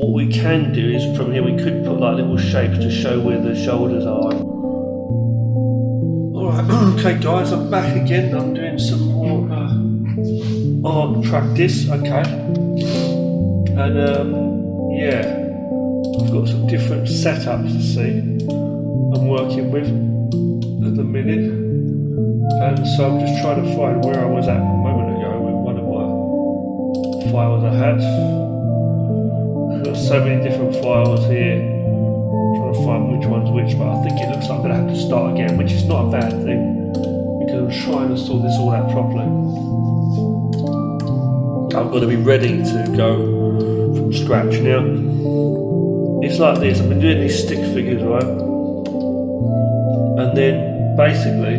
What we can do is from here we could put like little shapes to show where the shoulders are. Alright, okay guys, I'm back again. I'm doing some more art practice, okay. And yeah, I've got some different setups to see I'm working with at the minute. And so I'm just trying to find where I was at a moment ago with one of my files I had. I've got so many different files here, trying to find which one's which, but I think it looks like I'm going to have to start again, which is not a bad thing, because I'm trying to sort this all out properly. I've got to be ready to go from scratch. Now, it's like this, I've been doing these stick figures, right? And then, basically,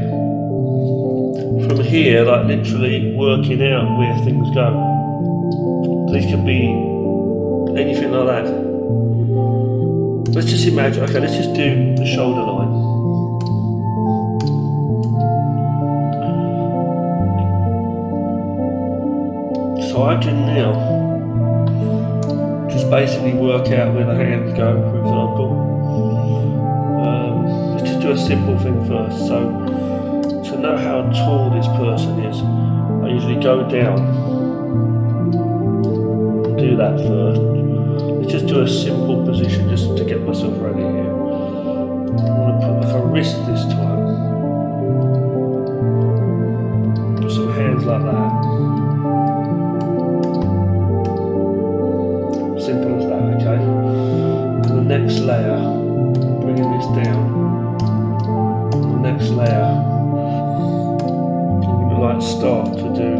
from here, like literally working out where things go. These could be anything like that. Let's just imagine, okay, let's just do the shoulder line. So I can now just basically work out where the hands go, for example. Let's just do a simple thing first. So to know how tall this person is, I usually go down and do that first. Let's just do a simple position just to get myself ready here. I'm going to put like a wrist this time. Put some hands like that. Simple as that, okay? And the next layer, bringing this down. And the next layer, I'm going to like start to do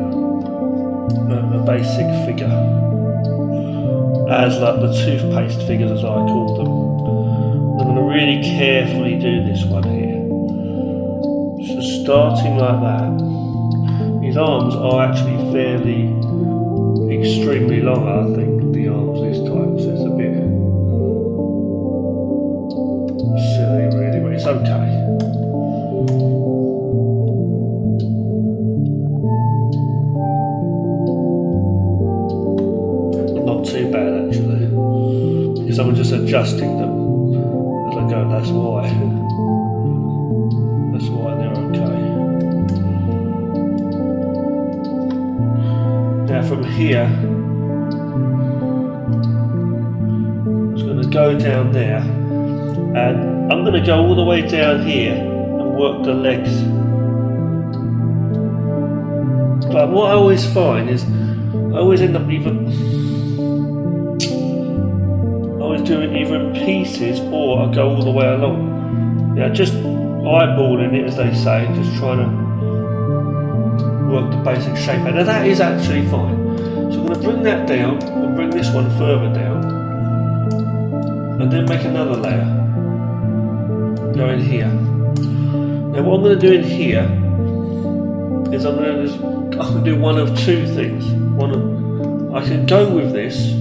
a basic figure. As like the toothpaste figures, as I call them. I'm going to really carefully do this one here. So starting like that. His arms are actually fairly extremely long, I think, the arms this time, so it's a bit silly really, but it's okay. Not too bad actually, because I'm just adjusting them as I go, that's why. That's why they're okay. Now from here, I'm just going to go down there, and I'm going to go all the way down here and work the legs. But what I always find is, I always end up doing either in pieces or I go all the way along. Yeah, just eyeballing it, as they say, just trying to work the basic shape out. Now that is actually fine. So I'm going to bring that down and bring this one further down, and then make another layer. Go in here. Now what I'm going to do in here is I can do one of two things. I can go with this,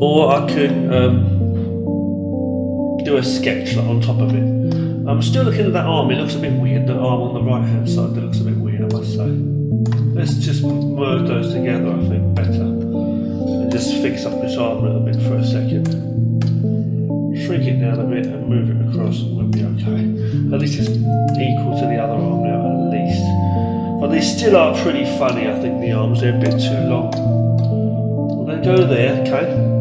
or I can do a sketch on top of it. I'm still looking at that arm, it looks a bit weird, the arm on the right hand side, that looks a bit weird, I must say. Let's just merge those together, I think, better. And just fix up this arm a little bit for a second. Shrink it down a bit and move it across, and we'll be okay. At least it's equal to the other arm now, at least. But they still are pretty funny, I think, the arms, they're a bit too long. I'm going to go there, okay?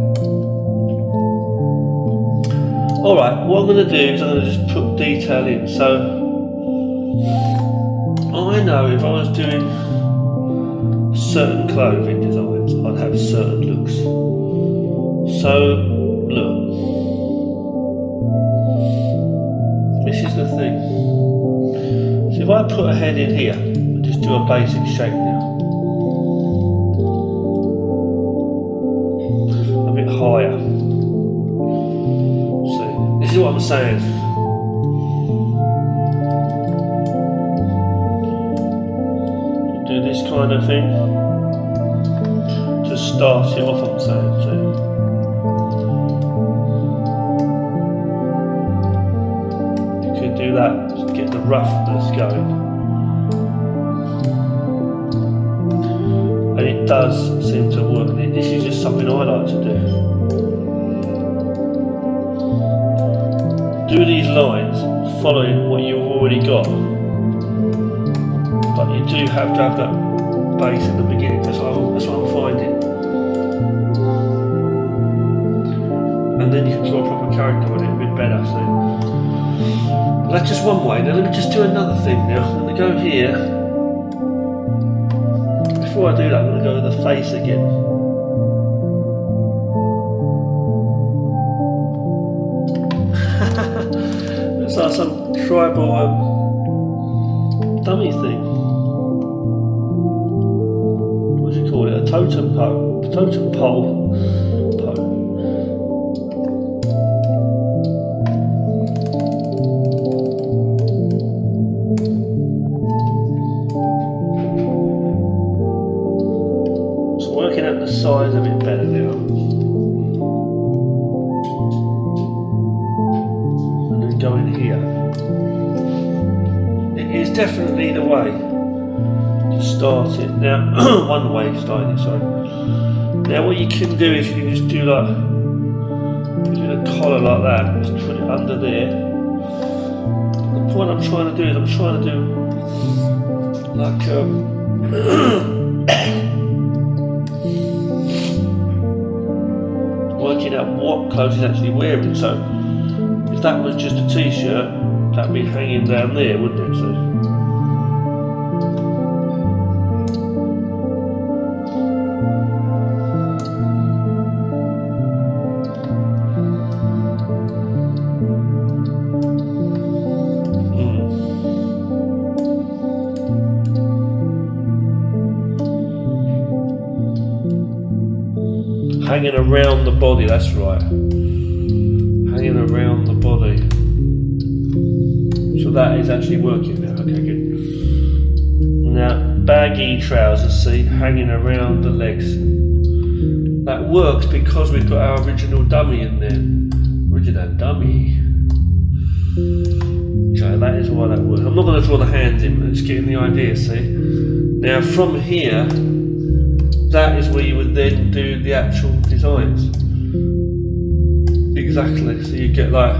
Alright, what I'm going to do is I'm going to just put detail in. So, I know if I was doing certain clothing designs, I'd have certain looks. So, look. This is the thing. So if I put a head in here, and just do a basic shape now. A bit higher. This is what I'm saying. Do this kind of thing to start it off, I'm saying. So you could do that to get the roughness going. And it does seem to work. something I like to do. Do these lines following what you've already got, but you do have to have that base in the beginning. That's what I'm finding. And then you can draw a proper character on it a bit better. So that's just one way. Now let me just do another thing now. I'm going to go here. Before I do that, I'm going to go with the face again. Looks like some tribal dummy thing. What do you call it? A totem pole. Totem pole. Working out the size a bit better now. And then go in here. It is definitely the way to start it. Now, one way of starting it, sorry. Now what you can do is you can just do like, do a collar like that, just put it under there. The point I'm trying to do is I'm trying to do like working out what clothes he's actually wearing. So if that was just a t-shirt, that'd be hanging down there, wouldn't it? So hanging around the body, that's right. Hanging around the body. So that is actually working now. Okay, good. Now, baggy trousers, see, hanging around the legs. That works because we've got our original dummy in there. Original dummy. Okay, that is why that works. I'm not going to draw the hands in, but just getting the idea, see. Now, from here, that is where you would then do the actual designs. Exactly, so you get like,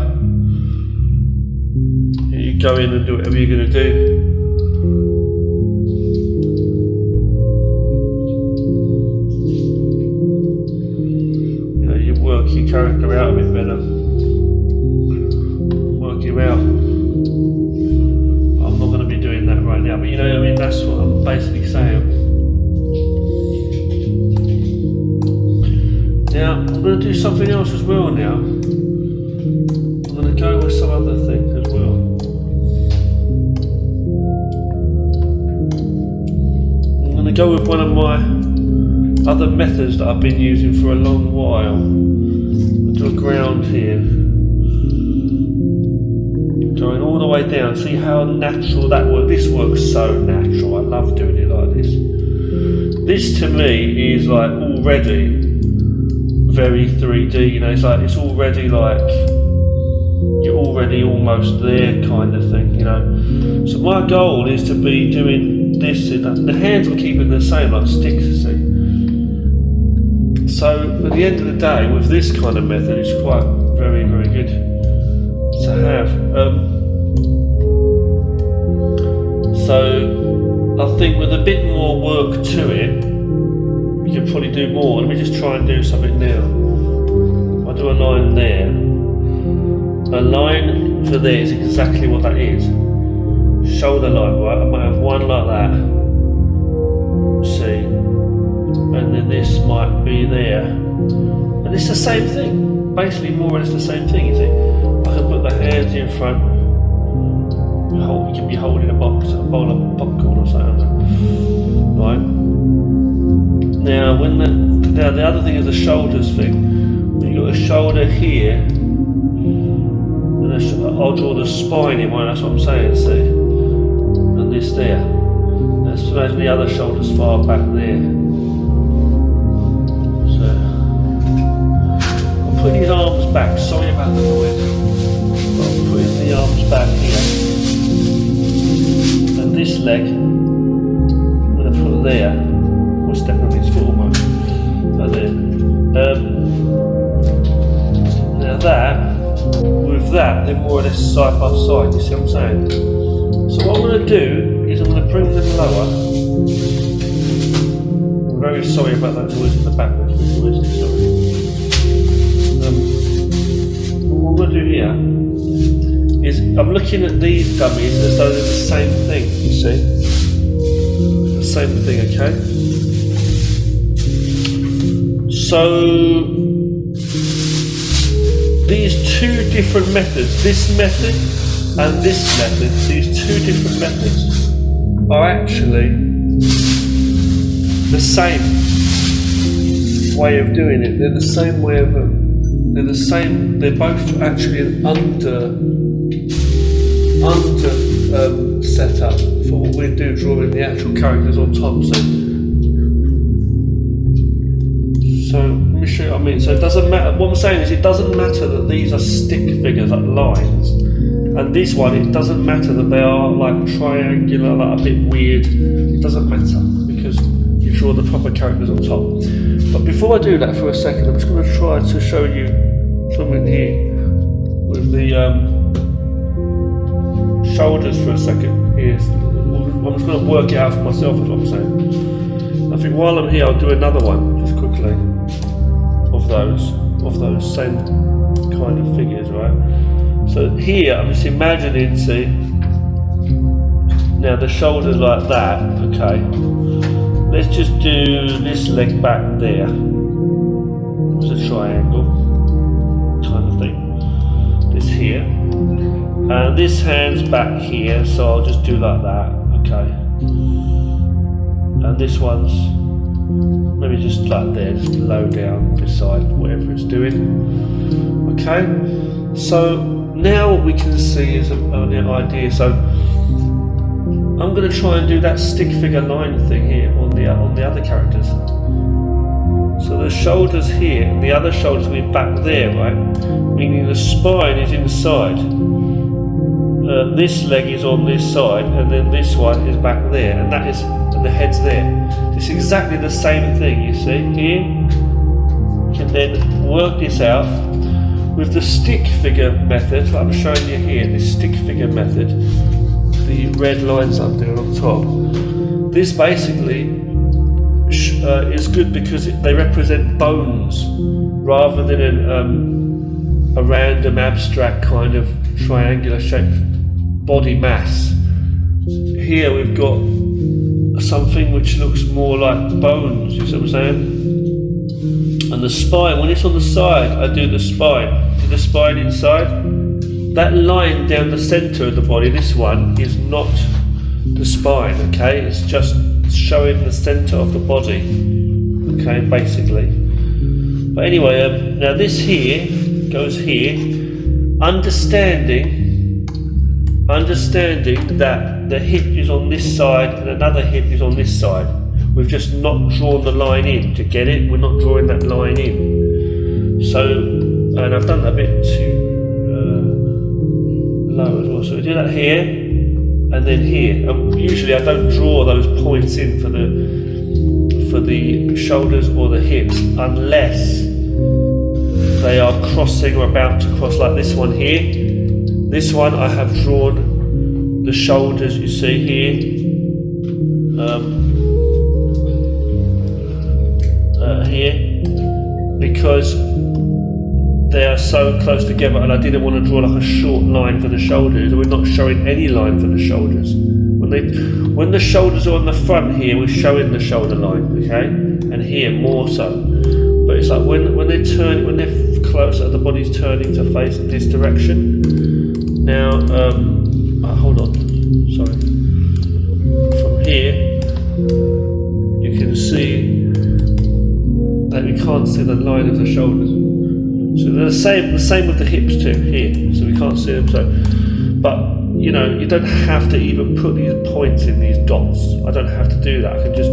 you go in and do whatever you're going to do. You know, you work your character out a bit better. Work you out. I'm not going to be doing that right now, but you know what I mean, that's what I'm basically saying. Now, I'm going to do something else as well now. I'm going to go with some other things as well. I'm going to go with one of my other methods that I've been using for a long while. I'll do a ground here. Going all the way down. See how natural that works? This works so natural. I love doing it like this. This to me is like already very 3D, you know, it's like, it's already like, you're already almost there kind of thing, you know. So my goal is to be doing this, the hands I'm keeping the same, like sticks, you see. So at the end of the day, with this kind of method, it's quite very, very good to have. So I think with a bit more work to it, you could probably do more. Let me just try and do something now. I'll do a line there. A line for there is exactly what that is. Shoulder line, right? I might have one like that. See? And then this might be there. And it's the same thing. Basically more or less the same thing, you see. I can put the hands in front. You can be holding a bowl of popcorn or something. Right? Now, the other thing is the shoulders thing. When you got a shoulder here, and I'll draw the spine in one. That's what I'm saying. See, and this there. Let's imagine the other shoulder's far back there. So I'm putting his arms back. Sorry about the noise. But I'm putting the arms back here, and this leg I'm going to put there. Step on his foot almost. So there. Now that, with that, they're more or less side by side, you see what I'm saying? So what I'm going to do is I'm going to bring them lower. I'm very sorry about that noise in the back, that's really noisy, sorry. What I'm going to do here is I'm looking at these dummies as though they're the same thing, you see? The same thing, okay? So these two different methods, this method and this method, these two different methods are actually the same way of doing it. They're the same way of they're both actually an under setup for what we do, drawing the actual characters on top. So let me show you what I mean. So it doesn't matter, what I'm saying is it doesn't matter that these are stick figures, like lines, and this one, it doesn't matter that they are like triangular, like a bit weird. It doesn't matter because you draw the proper characters on top. But before I do that for a second, I'm just going to try to show you something here with the shoulders for a second. Here, I'm just going to work it out for myself, is what I'm saying. I think while I'm here, I'll do another one just quickly of those same kind of figures, right? So here, I'm just imagining, see, now the shoulders like that, okay. Let's just do this leg back there. It's a triangle kind of thing. This here. And this hand's back here, so I'll just do like that, okay. And this one's maybe just like there, just low down beside whatever it's doing. Okay, so now what we can see is an idea. So I'm going to try and do that stick figure line thing here on the other characters. So the shoulders here, and the other shoulders will be back there, right? Meaning the spine is inside. This leg is on this side, and then this one is back there, and the head's there. It's exactly the same thing, you see. Here, you can then work this out with the stick figure method, like I'm showing you here, this stick figure method, the red lines I'm doing on top. This basically is good because they represent bones rather than a random abstract kind of triangular shaped body mass. Here we've got something which looks more like bones, you see what I'm saying? And the spine, when it's on the side, I do the spine. See the spine inside? That line down the centre of the body, this one, is not the spine, okay? It's just showing the centre of the body, okay, basically. But anyway, now this here goes here, understanding that the hip is on this side and another hip is on this side. We've just not drawn the line in. To get it, we're not drawing that line in. So, and I've done that a bit too low as well. So we do that here and then here. And usually I don't draw those points in for the shoulders or the hips unless they are crossing or about to cross, like this one here. This one I have drawn the shoulders, you see here, here, because they are so close together, and I didn't want to draw like a short line for the shoulders. We're not showing any line for the shoulders. When the shoulders are on the front here, we're showing the shoulder line, okay, and here more so. But it's like when they're closer, the body's turning to face this direction. Now, hold on, sorry. From here, you can see that we can't see the line of the shoulders. So they're the same with the hips too, here. So we can't see them. So, but you know, you don't have to even put these points in these dots. I don't have to do that. I can just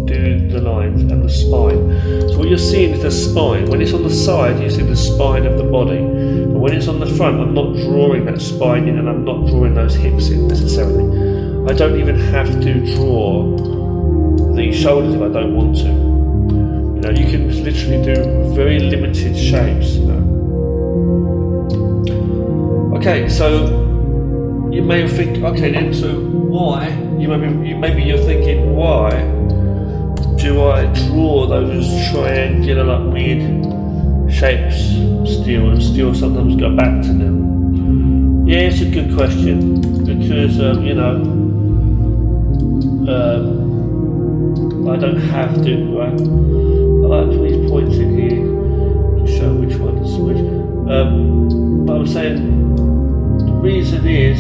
do the lines and the spine. So what you're seeing is the spine. When it's on the side, you see the spine of the body. But when it's on the front, I'm not drawing that spine in, and I'm not drawing those hips in necessarily. I don't even have to draw the shoulders if I don't want to. You know, you can literally do very limited shapes, you know. Okay, so you may think, okay then, so why, maybe you're thinking, why do I draw those triangular like weird shapes still and still sometimes go back to them? Yeah, it's a good question, because you know, I don't have to, right? I like to these points in here to show which one's which. But I'm saying the reason is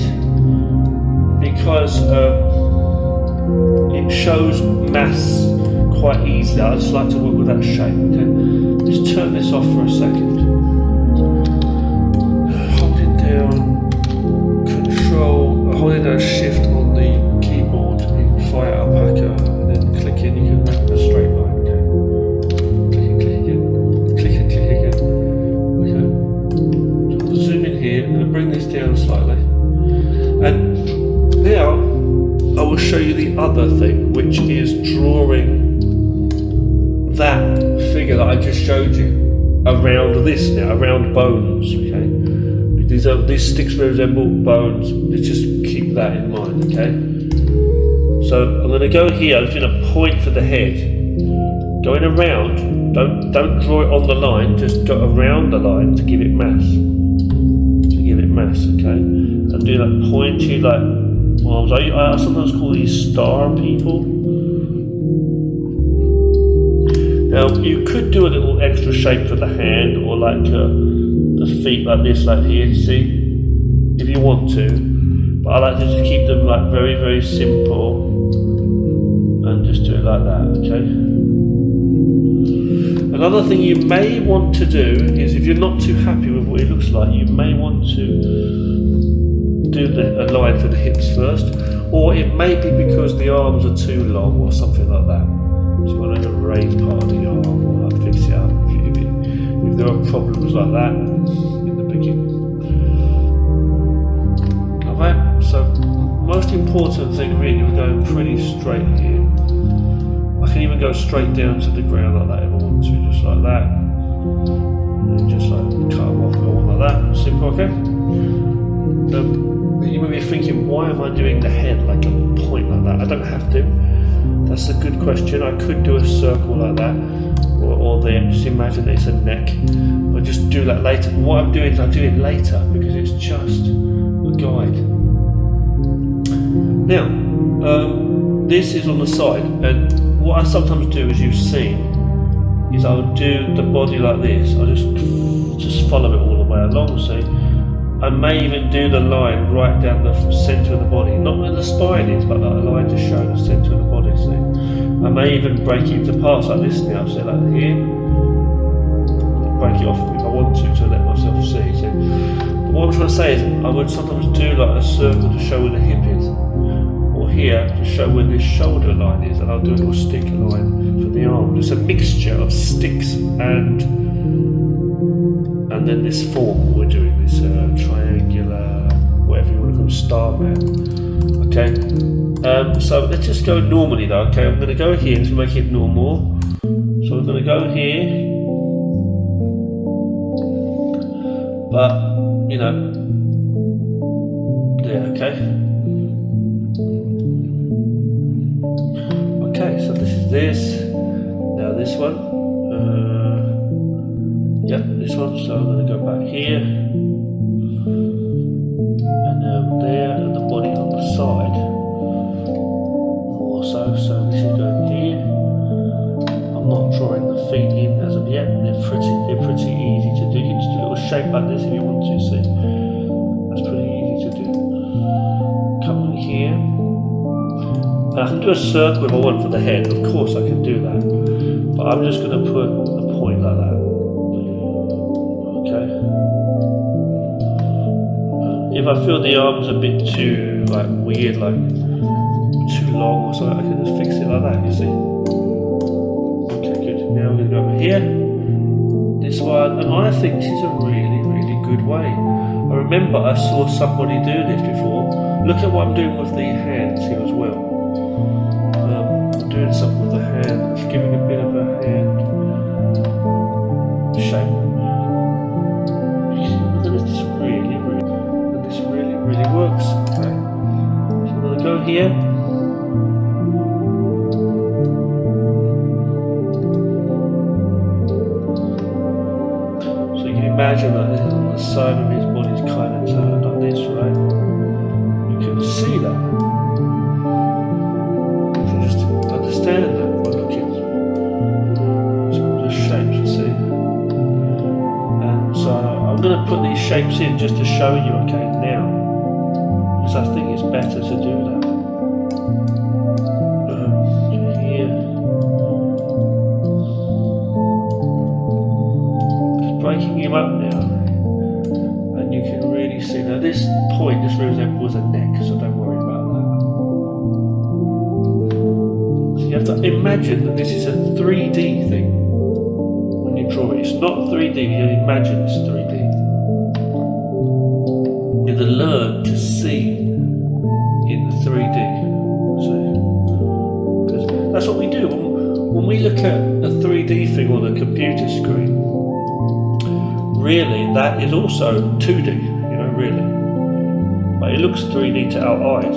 because it shows mass quite easily. I just like to work with that shape. Okay, just turn this off for a second. Holding down Control, holding down Shift on the keyboard in Fire Alpaca, and then clicking, you can make a straight line. Okay, click again, click again. Okay, so I'll zoom in here. I'm going to bring this down slightly, and now I will show you the other thing, which is drawing that figure that I just showed you around this now, around bones. Okay, these sticks resemble bones. Let's just keep that in mind. Okay, so I'm going to go here. I'm going to point for the head, going around. Don't draw it on the line. Just go around the line to give it mass. Okay, and do that pointy like arms. I sometimes call these star people. Now you could do a little extra shape for the hand, or like the feet like this, like here, see, if you want to. But I like to just keep them like very, very simple, and just do it like that. Okay. Another thing you may want to do is, if you're not too happy with what it looks like, you may want to do a line for the hips first, or it may be because the arms are too long or something like that. So you want to raise part of the arm or like fix it up if there are problems like that in the beginning. Alright, so most important thing really, we're going pretty straight here. I can even go straight down to the ground like that if I want to, just like that. And just like cut them off, go on like that. Simple, okay? You may be thinking, why am I doing the head like a point like that? I don't have to. That's a good question. I could do a circle like that, or just imagine it's a neck, or just do that later. But what I'm doing is I do it later because it's just a guide. Now, this is on the side, and what I sometimes do, as you've seen, is I'll do the body like this. I'll just follow it all the way along, see? I may even do the line right down the centre of the body, not where the spine is, but like a line to show the centre of the body, see? I may even break it into parts like this now, so like here, break it off if I want to let myself see. But what I'm trying to say is, I would sometimes do like a circle to show where the hip is, or here to show where this shoulder line is, and I'll do a little stick line for the arm. It's a mixture of sticks and then this form we're doing, this triangular, whatever you want to call it, star man. Okay, so let's just go normally though. Okay, I'm going to go here to make it normal. So I'm going to go here, but you know, there. Okay. Okay, so this is this. Now this one. Yep, this one, so I'm going to go back here, and there, and the body on the side, also, so this is going here. I'm not drawing the feet in as of yet, they're pretty easy to do. You can just do a little shape like this if you want to, see, that's pretty easy to do. Come on here, and I can do a circle if I want for the head, of course I can do that, but I'm just going to put a point like that. Okay. If I feel the arms a bit too like weird, like too long or something, I can just fix it like that, you see. Okay, good. Now we're going to go over here. This one, and I think this is a really, really good way. I remember I saw somebody do this before. Look at what I'm doing with the hands here as well. I'm doing something with the hand, just giving a bit of a hand here. So you can imagine that on the side of his body's kind of turned like this, right? You can see that. You can just understand that by looking at the shapes, you see. And so I'm going to put these shapes in just to show you, okay, now. Because I think it's better to do that. Here. Just breaking him up now. And you can really see, now this point just resembles a neck, so don't worry about that. So you have to imagine that this is a 3D thing. When you draw it, it's not 3D, you imagine it's 3D. You have to learn to see in the 3D. Because that's what we do. When we look at a 3D thing on a computer screen, really that is also 2D, you know, really. But it looks 3D to our eyes.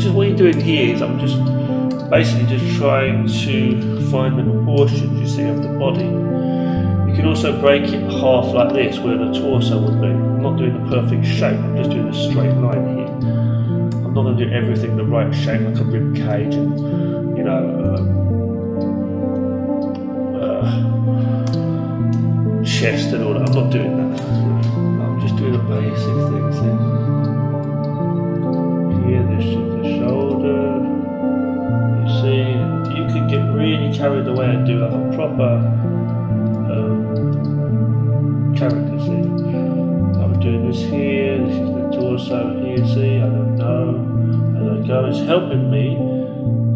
So what you're doing here is I'm just basically just trying to find the proportions, you see, of the body. You can also break it half like this, where the torso would be. I'm not doing the perfect shape, I'm just doing a straight line here. I'm not going to do everything the right shape, like a rib cage and, you know, chest and all that. I'm not doing that. I'm just doing the basic things here. Here, this is the shoulder. You see, you could get really carried away and do like a proper character, see. I'm doing this here, this is the torso here, see, I don't know. As I go, it's helping me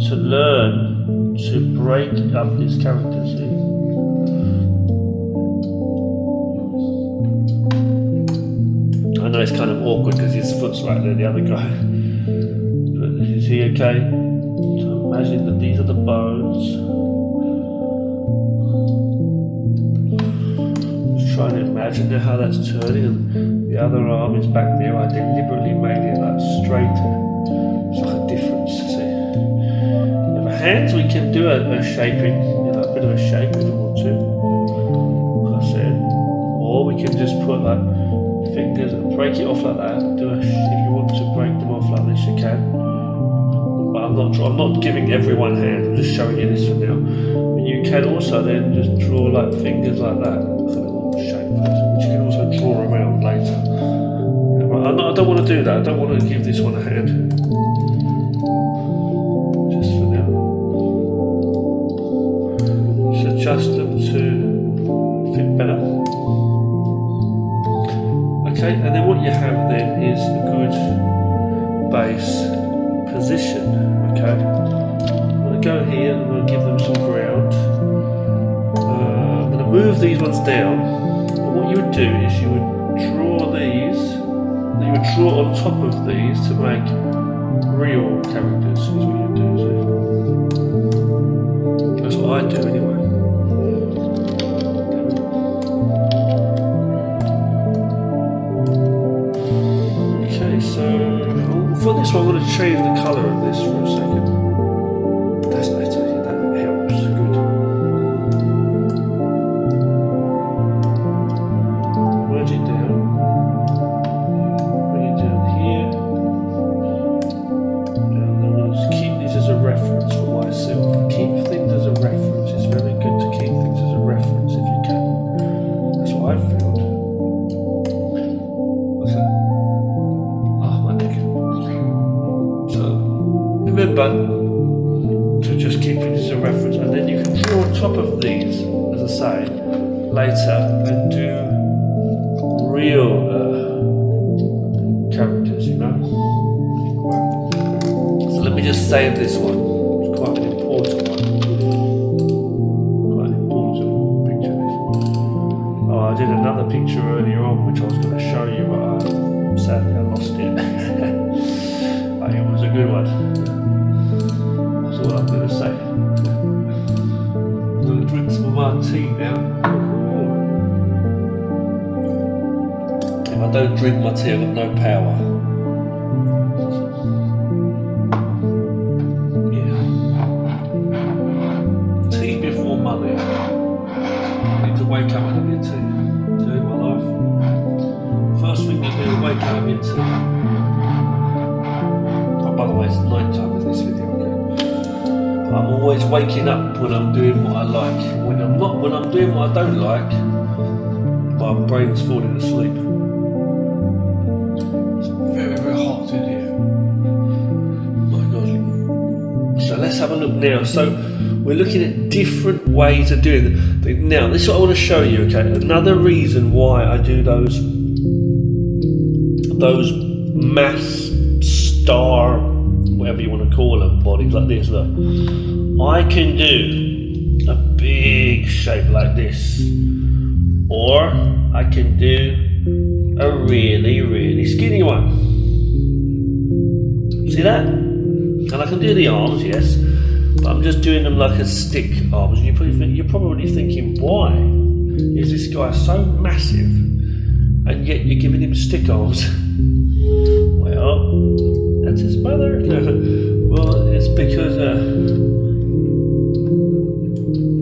to learn to break up this character, see. I know it's kind of awkward because his foot's right there, the other guy. But this is here, okay? So imagine that these are the bones. Trying to imagine how that's turning, and the other arm is back there. I deliberately made it like straighter. It's like a difference, see. With the hands we can do a shaping, you know, a bit of a shape if we want to, like I said. Or we can just put like fingers and break it off like that. If you want to break them off like this, you can. But I'm not giving everyone hands, I'm just showing you this for now. But you can also then just draw like fingers like that. Which you can also draw around later. I don't want to do that. I don't want to give this one a hand. Just for now. Just adjust them to fit better. Okay, and then what you have then is a good base position. Okay, I'm going to go here and I'm going to give them some ground. I'm going to move these ones down. What you would do is you would draw these, and you would draw on top of these to make real characters, is what you do. So that's what I do anyway. Okay, so for this one I'm going to change the colour of this for a second. That's better, that helps, good. Merge it down, bring it down here, and I'm going to keep these as a reference for myself. Keep things as a reference, it's very good to keep things as a reference if you can. That's what I've found. What's that? Oh, my neck. So, remember to just keep it as a reference, and then you can draw on top of these, as I say, later, and do real characters, you know. So let me just save this one. It's quite an important one. Quite an important picture. This. Oh, I did another picture earlier on, which I was going to show you, but sadly I lost it. But it was a good one. That's all I'm going to say. I'm going to drink some of my tea now. If I don't drink my tea, I've got no power. money. I need to wake up and have your tea. Tell you my life. First thing you do, wake up and have your tea. Oh, by the way, it's night time in this video, okay? But I'm always waking up when I'm doing what I like. When I'm doing what I don't like, my brain's falling asleep. It's very, very hot in here. My God. So let's have a look now. So we're looking at different ways of doing it. Now, this is what I want to show you, okay? Another reason why I do those mass star, whatever you want to call them, bodies like this, look. I can do a big shape like this, or I can do a really, really skinny one. See that? And I can do the arms, yes, but I'm just doing them like a stick arms. You're probably thinking, why is this guy so massive and yet you're giving him stick arms? Well, that's his mother. Well, it's because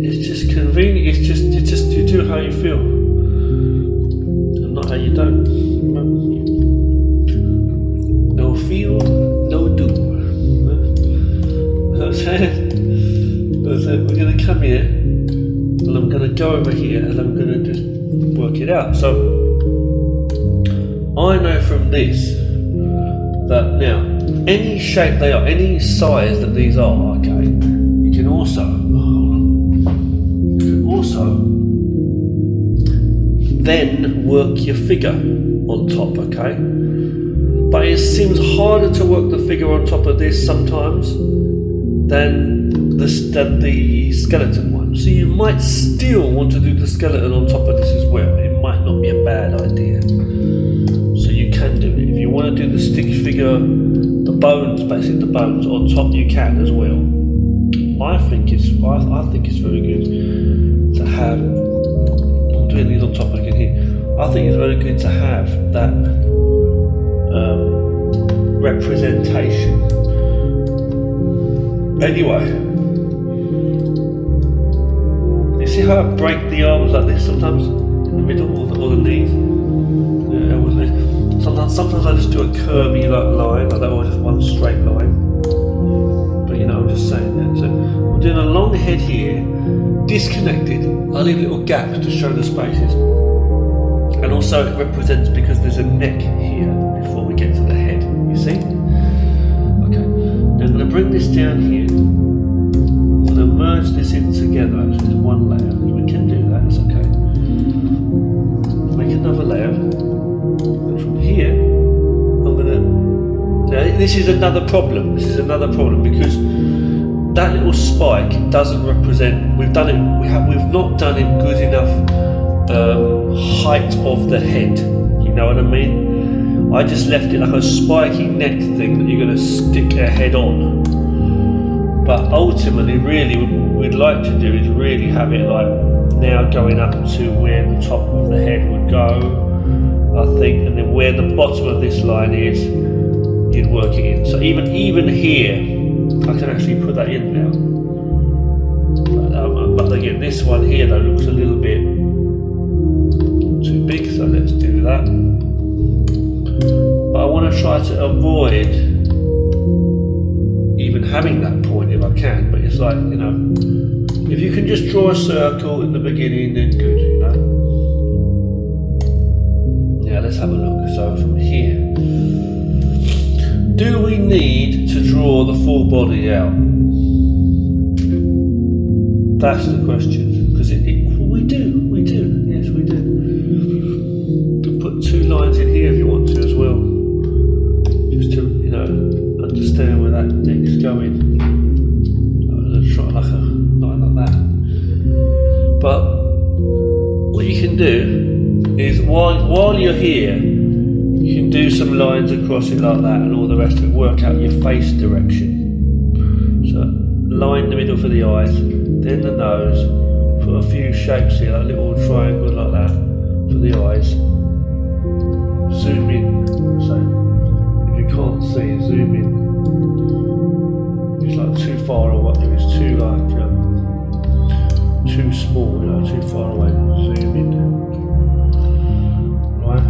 it's just convenient. It's just you do how you feel, and not how you don't. No feel, no do. So we're going to come here, and I'm going to go over here, and I'm going to just work it out. So I know from this that now any shape they are, any size that these are, okay, you can also then work your figure on top, okay? But it seems harder to work the figure on top of this sometimes than the skeleton one. So you might still want to do the skeleton on top of this as well. It might not be a bad idea. So you can do it. If you want to do the stick figure, the bones, basically the bones on top, you can as well. I think it's very good to have. I'm doing these on top again here. I think it's very good to have that representation. Anyway, you see how I break the arms like this sometimes in the middle or the knees? Yeah, sometimes I just do a curvy line like that, or just one straight line. But you know, I'm just saying that. So I'm doing a long head here, disconnected. I leave a little gap to show the spaces, and also it represents because there's a neck here before we get to the head. You see? Okay. Now I'm going to bring this down here. I'm going to merge this in together actually as one layer. We can do that. It's okay. Make another layer. And from here, I'm going to. Now this is another problem. This is another problem because that little spike doesn't represent. We've done it. We've not done it good enough height of the head. You know what I mean? I just left it like a spiky neck thing that you're going to stick a head on. But ultimately, really, what we'd like to do is really have it like now going up to where the top of the head would go, I think, and then where the bottom of this line is, you'd work it in. So even here, I can actually put that in now. But again, this one here though looks a little bit too big, so let's do that. But I want to try to avoid even having that point if I can, but it's like, you know, if you can just draw a circle in the beginning, then good, you know. Yeah, let's have a look. So from here, do we need to draw the full body out? That's the question, because we do, yes we do. You can put two lines in here if you want to as well, just to, you know, understand where that neck's going. Let's try like a line like that. But what you can do is while you're here, you can do some lines across it like that and all the rest of it, work out your face direction. So line the middle for the eyes, then the nose, put a few shapes here, like a little triangle like that for the eyes. Zoom in, so if you can't see, zoom in. It's like too far away, it's too like too small, you know, too far away. Zoom in. Right.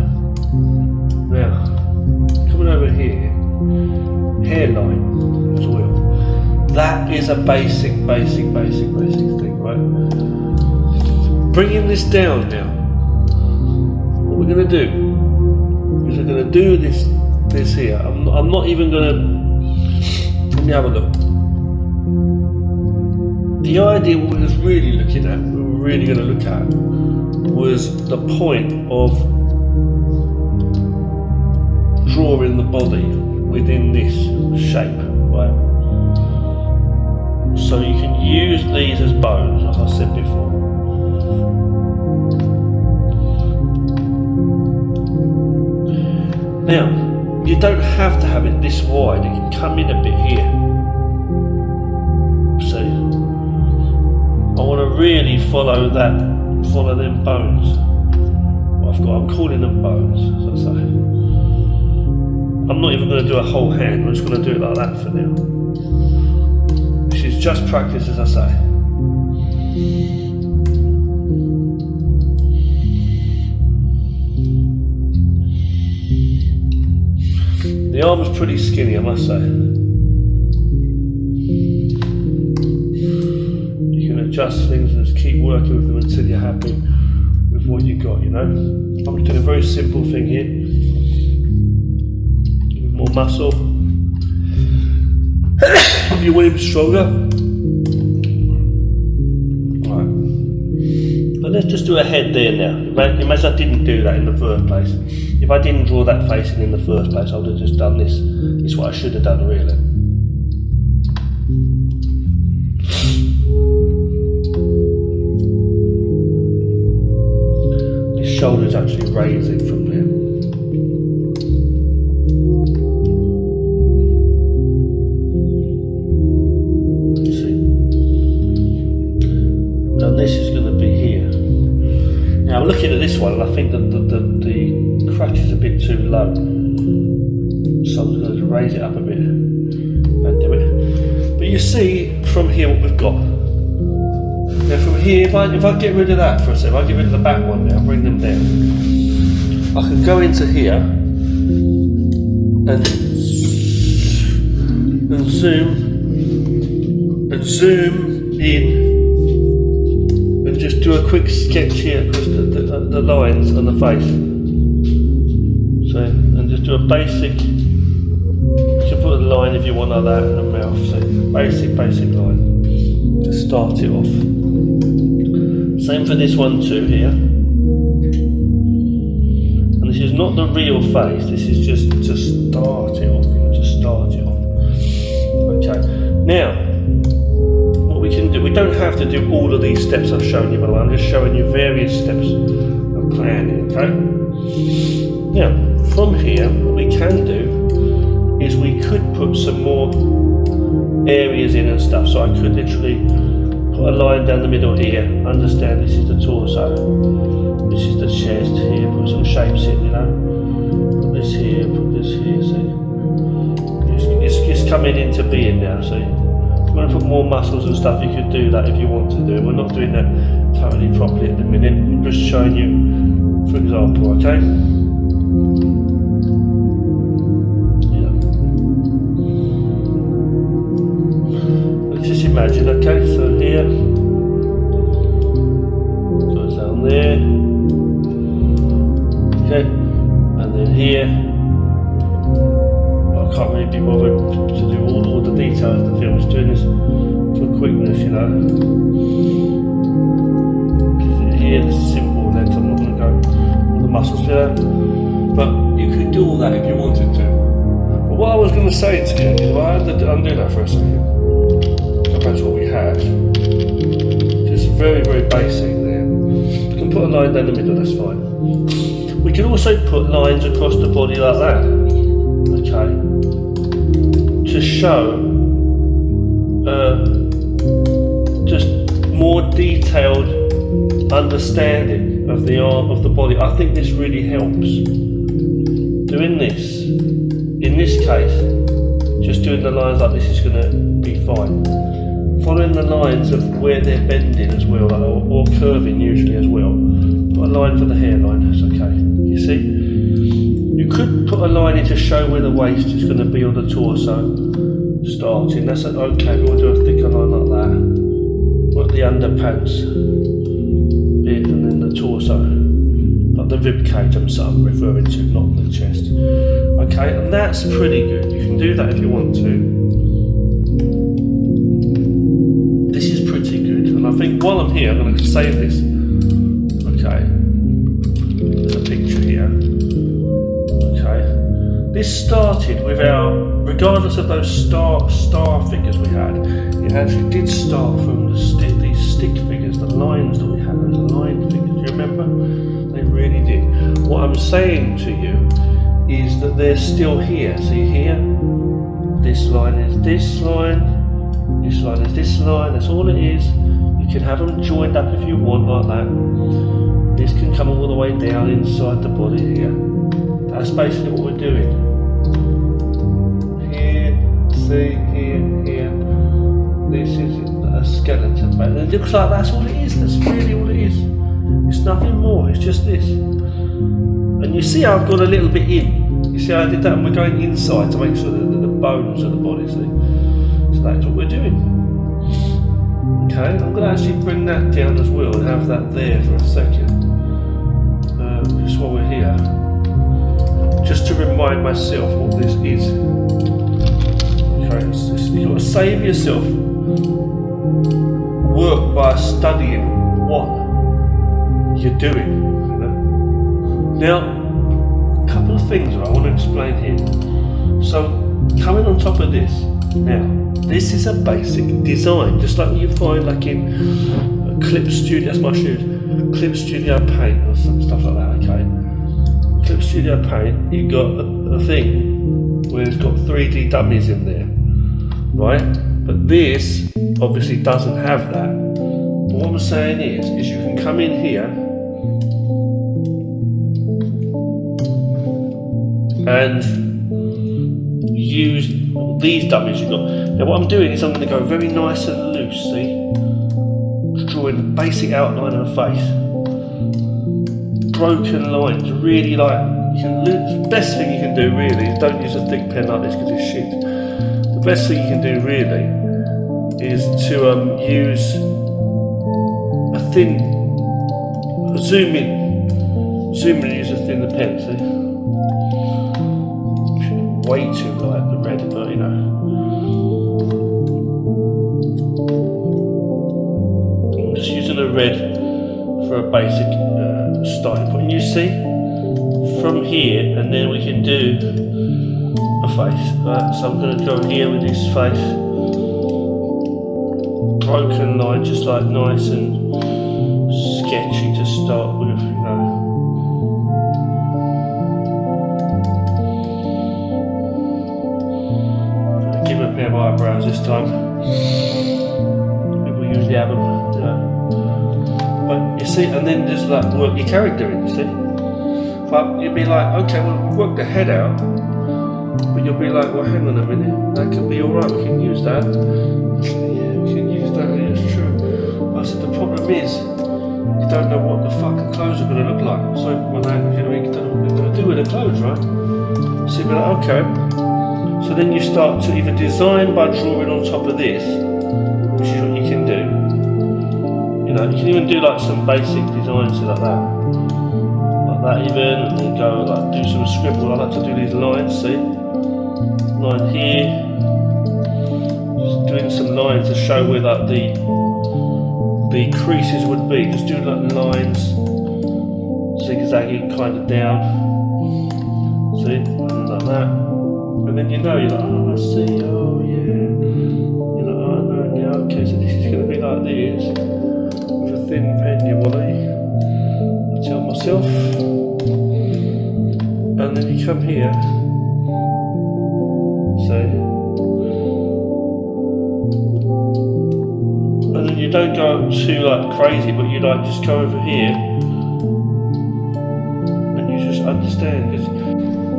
Now, coming over here, hairline as well. That is a basic thing, right? Bringing this down now. What we're going to do is we're going to do this here. I'm not even going to. Let me have a look. The idea what we was really looking at, we were really going to look at, was the point of drawing the body within this shape, right? So you can use these as bones, like I said before. Now, you don't have to have it this wide, it can come in a bit here. See? I want to really follow them bones. What I'm calling them bones, as I say. I'm not even going to do a whole hand, I'm just going to do it like that for now. This is just practice, as I say. The arm is pretty skinny, I must say. You can adjust things and just keep working with them until you're happy with what you got, you know. I'm doing a very simple thing here. More muscle. If you want him stronger. Right. But let's just do a head there now. Imagine I didn't do that in the first place. If I didn't draw that facing in the first place, I would have just done this. It's what I should have done, really. This shoulder's actually raising from there. This is going to be here. Now I'm looking at this one and I think that the crutch is a bit too low. So I'm going to raise it up a bit and do it. But you see from here what we've got. Now from here, if I get rid of that for a second, if I get rid of the back one now, bring them down. I can go into here and zoom in. Just do a quick sketch here across the lines on the face. So, and just do a basic, you can put a line if you want like that in the mouth. So, basic line to start it off. Same for this one too here. And this is not the real face, this is just to start it off, Okay, now, we can do. We don't have to do all of these steps I've shown you, by the way. I'm just showing you various steps of planning, okay? Now, from here, what we can do is we could put some more areas in and stuff. So I could literally put a line down the middle here, understand this is the torso, this is the chest here, put some shapes in, you know? Put this here, see? It's coming into being now, see? If you want to put more muscles and stuff, you could do that if you want to do it. We're not doing that totally properly at the minute. I'm just showing you, for example, okay? Yeah. Let's just imagine, okay? So here, goes down there, okay? And then here, I can't really be bothered to do all the details the film is doing this for quickness, you know. Here, the simple legs, I'm not going to go all the muscles there, but you could do all that if you wanted to. But what I was going to say to you is, well, I had to undo that for a second. So that's what we had. Just very, very basic there. You can put a line down the middle, that's fine. We can also put lines across the body like that, okay, to show just more detailed understanding of the arm, of the body. I think this really helps. Doing this, in this case, just doing the lines like this is going to be fine. following the lines of where they're bending as well, or curving usually as well. Put a line for the hairline, that's okay. You see? You could put a line in to show where the waist is going to be or the torso starting. That's okay, we'll do a thicker line like that. Put the underpants bit and then the torso. Like the rib cage I'm referring to, not the chest. Okay, and that's pretty good. You can do that if you want to. This is pretty good, and I think while I'm here, I'm going to save this. Okay, there's a picture here. Okay, this started with our, regardless of those star figures we had, it actually did start from these stick figures, the lines that we had, those line figures. Do you remember? They really did. What I'm saying to you is that they're still here. See here? This line is this line. This line is this line, that's all it is. You can have them joined up if you want, like that. This can come all the way down inside the body here. That's basically what we're doing. Here, see, here. This is a skeleton, but it looks like that's all it is. That's really all it is. It's nothing more, it's just this. And you see how I've got a little bit in. You see how I did that, and we're going inside to make sure that the bones of the body, see? So that's what we're doing. Okay, I'm going to actually bring that down as well and have that there for a second. Just while we're here. Just to remind myself what this is. Okay, you've got to save yourself work by studying what you're doing. You know? Now, a couple of things that I want to explain here. So, coming on top of this, now, this is a basic design, just like you find like in Clip Studio, that's my shoes, Clip Studio Paint or some stuff like that, okay? Clip Studio Paint, you've got a thing where it's got 3D dummies in there, right? But this obviously doesn't have that. But what I'm saying is you can come in here and use these dummies you've got. Now what I'm doing is I'm going to go very nice and loose, see? Drawing the basic outline of a face. Broken lines, really like, the best thing you can do really is don't use a thick pen like this because it's shit. The best thing you can do really is to use a thin, zoom in and use a thinner pen, see? Way too light, the red, but you know. I'm just using the red for a basic starting point. And you see, from here, and then we can do a face. Right? So I'm going to go here with this face. Broken line, just like nice and sketchy to start with, you know. Give a pair of eyebrows this time. People usually have them. But you see, and then just like work your character in, you see. But you'll be like, okay, well we've worked the head out. But you'll be like, well hang on a minute, that could be alright, we can use that. Yeah, we can use that, yeah, it's true. I said the problem is, you don't know what the fuck the clothes are going to look like. So my language, you know, you don't know what they're going to do with the clothes, right? So you'll be like, okay. So then you start to either design by drawing on top of this, which is what you can do. You know, you can even do like some basic designs like that. Like that even, and then go like do some scribble. I like to do these lines, see? Line here. Just doing some lines to show where like the creases would be. Just doing like lines, zigzagging kind of down. See? And like that. And then you know, you're like, oh, I see, oh yeah. You're like, oh no, yeah, okay, so this is going to be like this. With a thin pen, you Wally. I tell myself. And then you come here. So. And then you don't go too like crazy, but you like just go over here. And you just understand,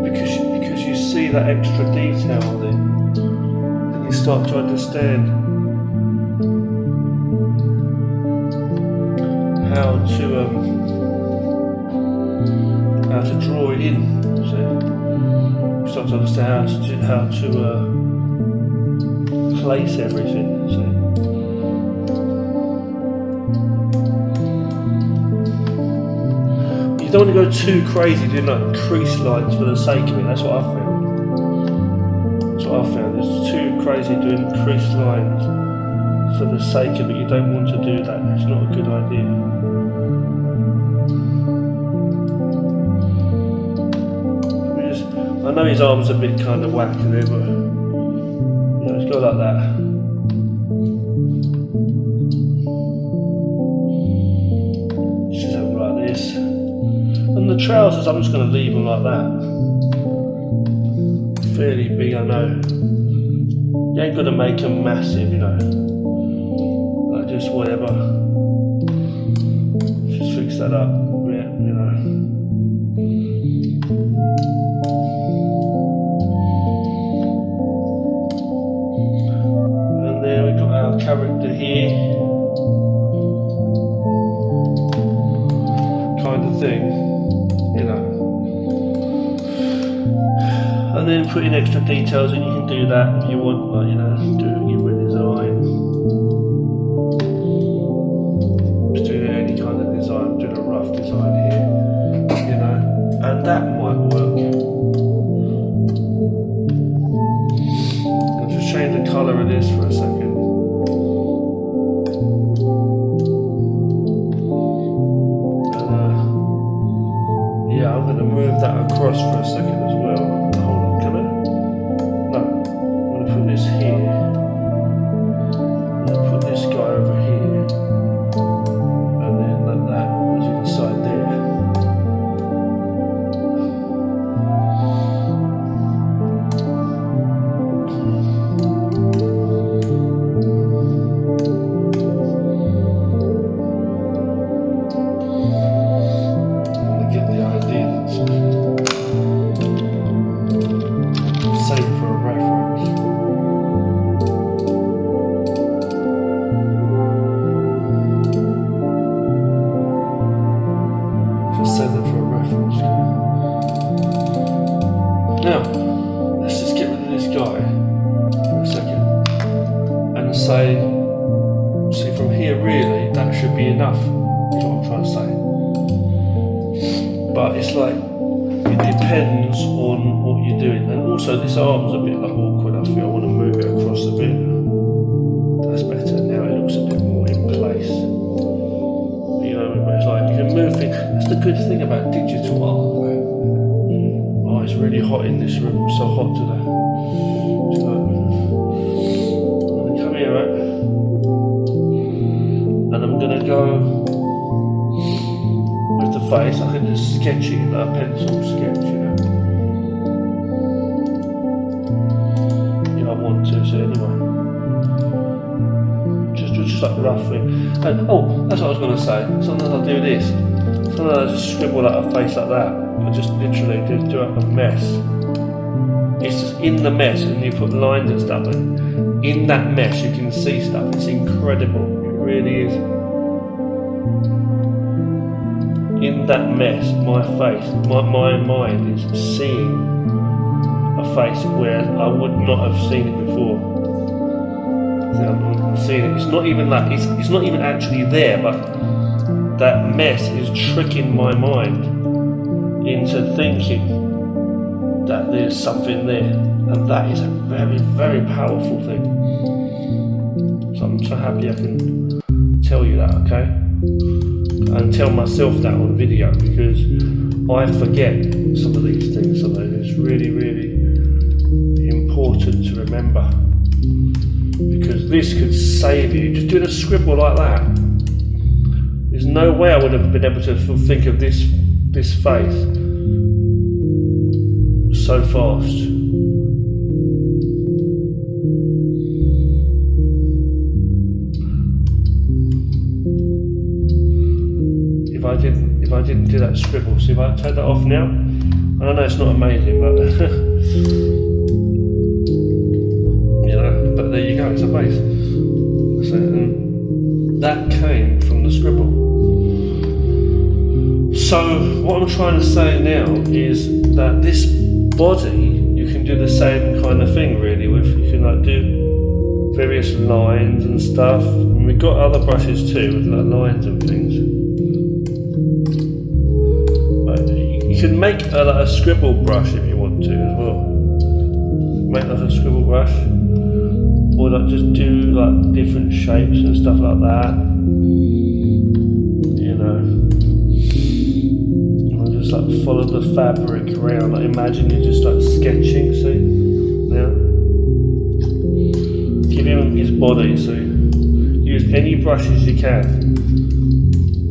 because you see that extra detail there, and you start to understand how to draw it in. So you start to understand how to place everything. So you don't want to go too crazy doing like crease lines for the sake of it. That's what I found. It's too crazy doing crease lines for the sake of it. You don't want to do that. It's not a good idea. I know his arm's a bit kind of wacky there, but you know, it's got like that. Just have it like this. And the trousers, I'm just going to leave them like that. Fairly big, I know. You ain't got to make them massive, you know. Like just whatever. Just fix that up, yeah, you know. And there we've got our character here. Kind of thing, you know. And then put in extra details, and you can do that if you want, like, you know, do your design. Just do any kind of design, do a rough design here, you know, and that might work. I'll just change the colour of this for a second. Yeah, I'm going to move that across for a second as well. Here, and put this guy over here, and then let that as inside there. And get the idea that's same for a reference. Now, let's just get rid of this guy for a second and see from here really that should be enough, is what I'm trying to say. But it's like, it depends on what you're doing. And also this arm's a bit like awkward, I feel. I want to move it across a bit. That's better, now it looks a bit more in place. You know, it's like you can move things. That's the good thing about digital art. It's really hot in this room, it's so hot today. So, I'm going to come here, right? And I'm going to go with the face. I can just sketch it like a pencil sketch, you know. Yeah, I want to, so anyway. Just like roughly. And, oh, that's what I was going to say. Sometimes I'll do this. Sometimes I'll just scribble like a face like that. I just literally just do up a mess. It's just in the mess, and you put lines and stuff, and in that mess you can see stuff. It's incredible, it really is. In that mess, my face, my mind is seeing a face where I would not have seen it before. I'm seeing it. It's not even like it's not even actually there, but that mess is tricking my mind into thinking that there's something there, and that is a very, very powerful thing. So I'm so happy I can tell you that, okay? And tell myself that on video, because I forget some of these things, so it's really, really important to remember, because this could save you. Just doing a scribble like that, there's no way I would have been able to think of this face so fast. If I didn't do that scribble, so if I take that off now, I know it's not amazing, but you know, but there you go, it's a base. So that came from the scribble. So what I'm trying to say now is that this body, you can do the same kind of thing really with. You can like do various lines and stuff. And we've got other brushes too with like lines and things. But you can make like a scribble brush if you want to as well. Make like a scribble brush, or like just do like different shapes and stuff like that. You know, or just like follow the fabric around. Like imagine you're just like sketching. See, now give him his body. See, use any brushes you can.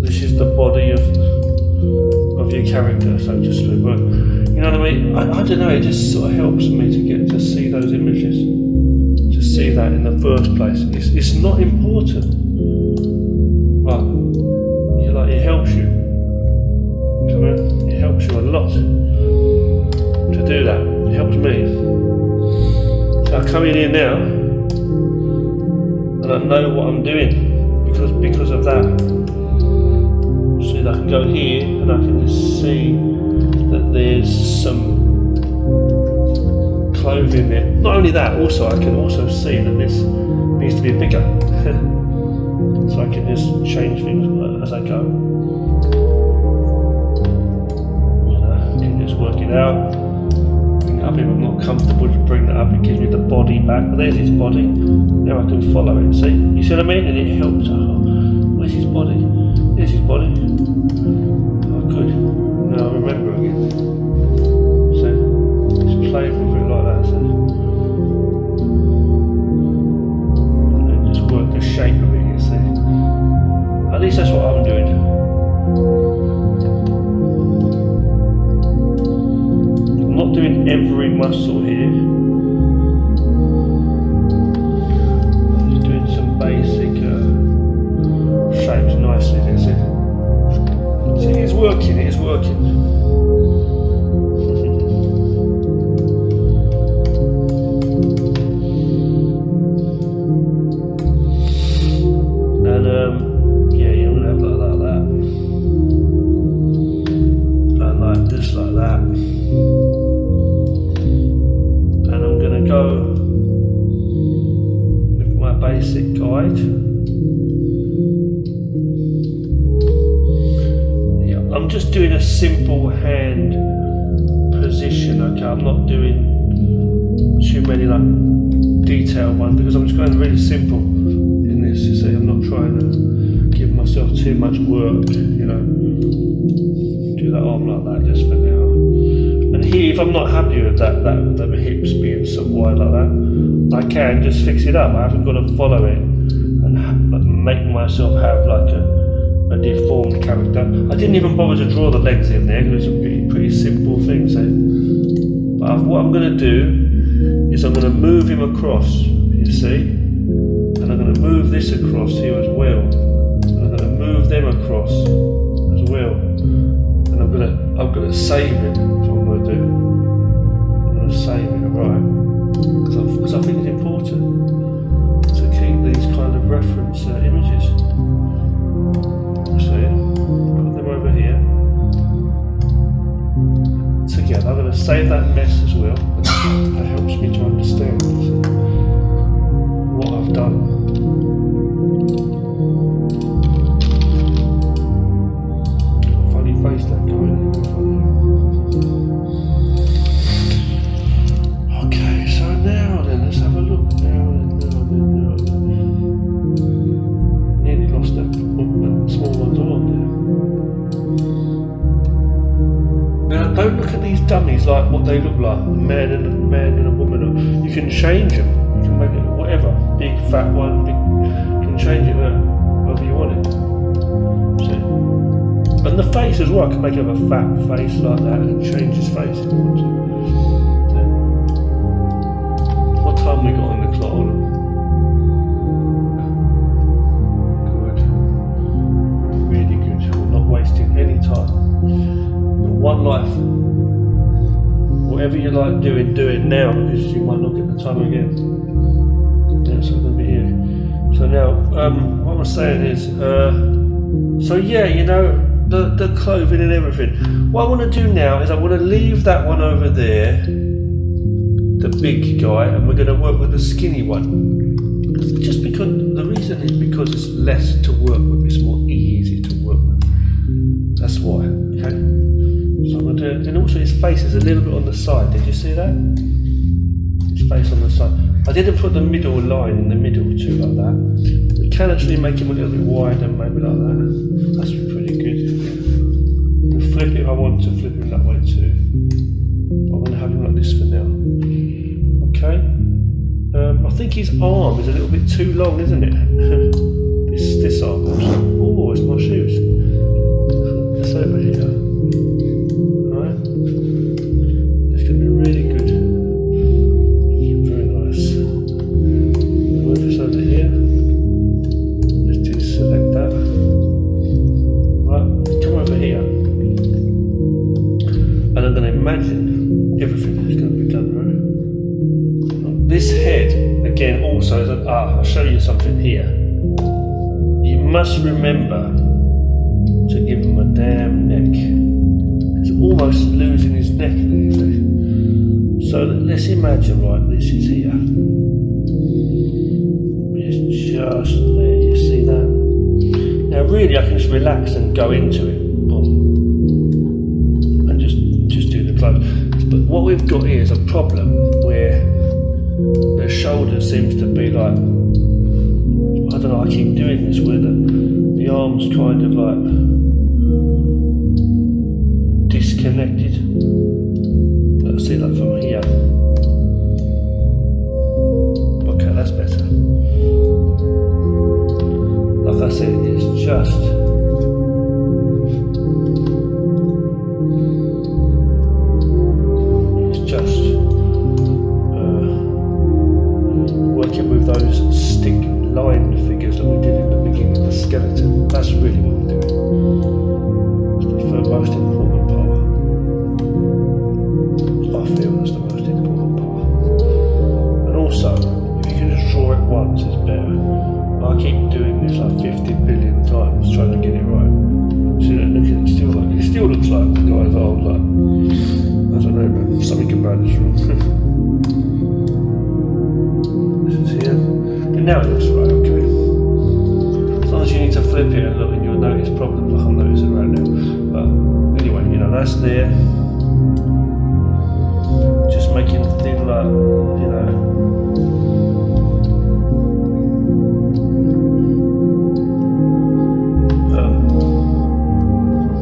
This is the body of your character, so to speak. But you know what I mean? I don't know. It just sort of helps me to get to see those images. See that in the first place. It's not important, but it helps you. You know what I mean? It helps you a lot to do that. It helps me. So I come in here now, and I know what I'm doing because of that. See, I can go here and I can just see that there's some clothing there. Not only that, also I can also see that this needs to be bigger. So I can just change things as I go. I can just work it out. Bring it up if I'm not comfortable to bring that up. It gives me the body back. But there's his body. Now I can follow it. See? You see what I mean? And it helps. Oh, where's his body? There's his body. Oh, good. Now I remember again. So just play with it like that. So. And then just work the shape of it, you see. At least that's what I'm doing. I'm not doing every muscle here. I'm just doing some basic shapes nicely, you see. See, it's working, it's working. I'm just doing a simple hand position, okay? I'm not doing too many like detailed ones because I'm just going really simple in this, you see. I'm not trying to give myself too much work, you know. Do that arm like that just for now. And here, if I'm not happy with the hips being so wide like that, I can just fix it up. I haven't got to follow it and make myself have like a deformed character. I didn't even bother to draw the legs in there because it's a pretty simple thing. So, but what I'm going to do is I'm going to move him across, you see, and I'm going to move this across here as well. And I'm going to move them across as well, and I'm going to save it. That's what I'm going to do. I'm going to save it, right? Because I think it's important to keep these kind of reference images. See, put them over here together. I'm going to save that mess as well. That helps me to understand what I've done. Funny face that guy. Okay, so now then, let's have a look. Nearly lost that small ones on there. Now, don't look at these dummies like what they look like, a man and a woman. You can change them. You can make it whatever. Big, fat one, big. You can change it whatever you want it. See? And the face as well. I can make it a fat face like that and change his face if you want to. See? What time we got on the clock? Any time. One life. Whatever you like doing, do it now because you might not get the time again. Yeah, so I'm going to be here. So now, what I'm saying is, so yeah, you know, the clothing and everything. What I want to do now is I want to leave that one over there, the big guy, and we're going to work with the skinny one. Just because, the reason is because it's less to work with, it's more easy to work with. That's why, okay? So I'm going to do, and also his face is a little bit on the side, did you see that? His face on the side. I didn't put the middle line in the middle too like that. We can actually make him a little bit wider, maybe like that. That's pretty good. And flip it, I want to flip him that way too. I'm going to have him like this for now. Okay. I think his arm is a little bit too long, isn't it? this arm. Oh, it's my shoes. It's over here. Right. It's going to be really good. Very nice. Move this over here. Let's deselect that. Right, come over here. And I'm going to imagine everything is going to be done, right? This head, again, also is I'll show you something here. You must remember to give him a damn neck. He's almost losing his neck, you see. So let's imagine, right, this is here. It's just there, you see that? Now really I can just relax and go into it. Boom. And just do the clothes. But what we've got here is a problem where the shoulder seems to be like, I don't know, I keep doing this where the arm's kind of like disconnected. Let's see that from here. Okay, that's better. Like I said, it's just working with those stick line figures that we did in the beginning of the skeleton. That's really what we're doing. It's the most important part. I feel that's the most important part. And also, if you can just draw it once, it's better. I keep doing this like 50 billion times trying to get it right. See that? Look at it, it still looks like the guy's old, like, I don't know, man, something about this room. Here. And now it looks right, okay. As long as you need to flip it and look, and you'll notice problems like I'm noticing right now. But anyway, you know, that's there. Just making the thing like, you know.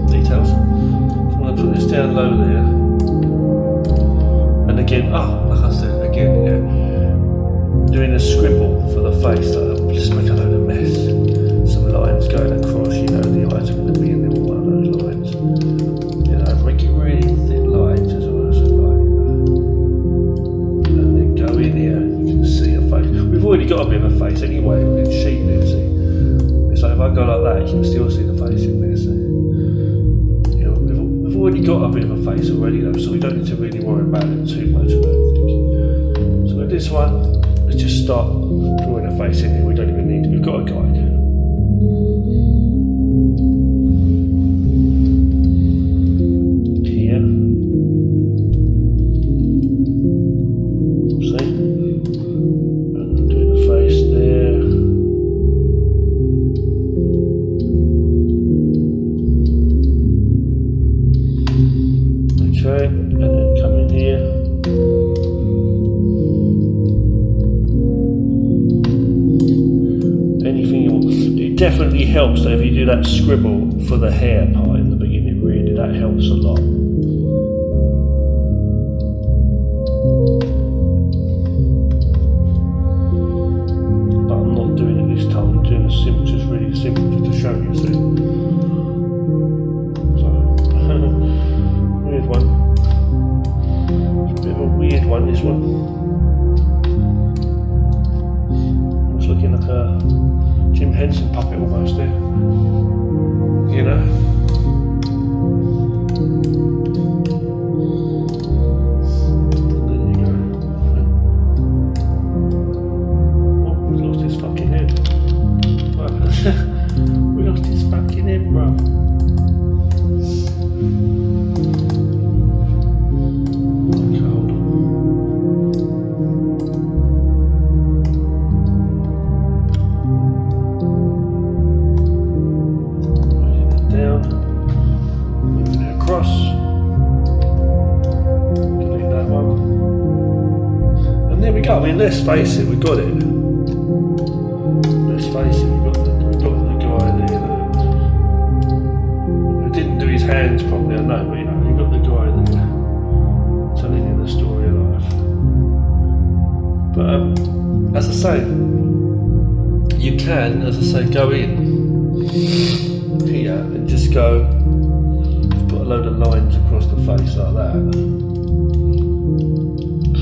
Details. So I'm going to put this down low there. And again, like I said, again, yeah. Doing a scribble for the face, just make a load of mess. Some lines going across, you know, the eyes are going to be in one of those lines. You know, make it really thin lines as well as like, you know. And then go in here, you can see a face. We've already got a bit of a face anyway, in sheet there, see. It's like if I go like that, you can still see the face in there, see. You know, we've already got a bit of a face already though, so we don't need to really worry about it too much, I don't think. So with this one, let's just start drawing a face in here. We don't even need, we've got a guide. Here. See? And do the face there. Okay, and then come in here. It definitely helps that if you do that scribble for the hair part in the beginning, really, that helps a lot. But I'm not doing it this time, I'm doing a simple, just really simple, just to show you, see. So, weird one. It's a bit of a weird one, this one. It's looking like a Jim Henson puppet almost there, you know. There you go. Oh, we lost his fucking head. We lost his fucking head, bro. mean, let's face it, we got it. Let's face it, we got the guy there. Who didn't do his hands properly, I know, but you know, we got the guy there telling you the story of life. But as I say, you can, as I say, go in here and just go, put a load of lines across the face like that,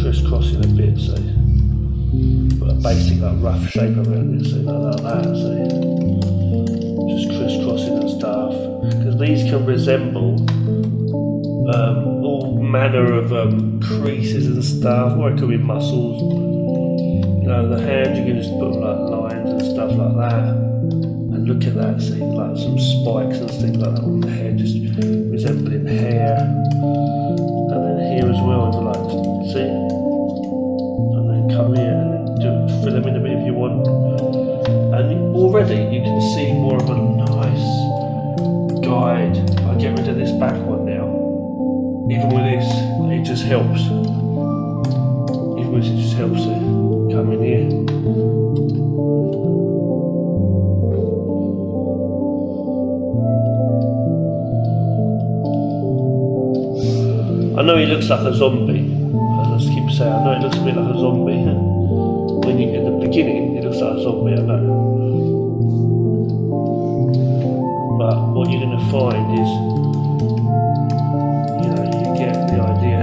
crisscrossing a bit, see, put a basic like rough shape around it, see, like that, see, just crisscrossing and stuff, because these can resemble all manner of creases and stuff, or it could be muscles. You know, the hands, you can just put like lines and stuff like that. And look at that, see, like some spikes and things like that on the head, just resembling hair. And then here as well, if you like, see? And then come here and then fill them in a bit if you want. And already you can see more of a nice guide. If I get rid of this back one now, even with this, it just helps. Even with this, it just helps it. Come in here. I know he looks like a zombie. As I keep saying, I know it looks a bit like a zombie. When you get at the beginning, it looks like a zombie, I know. But what you're going to find is, you know, you get the idea.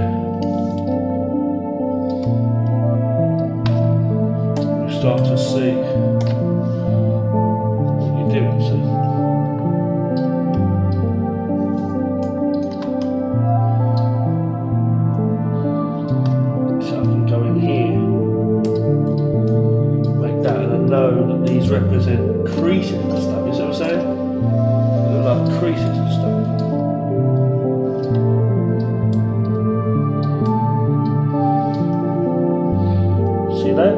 Start to see what you're doing, see? So I can go in here, make that, and I know that these represent creases and stuff, you see what I'm saying? They look like creases and stuff. See that?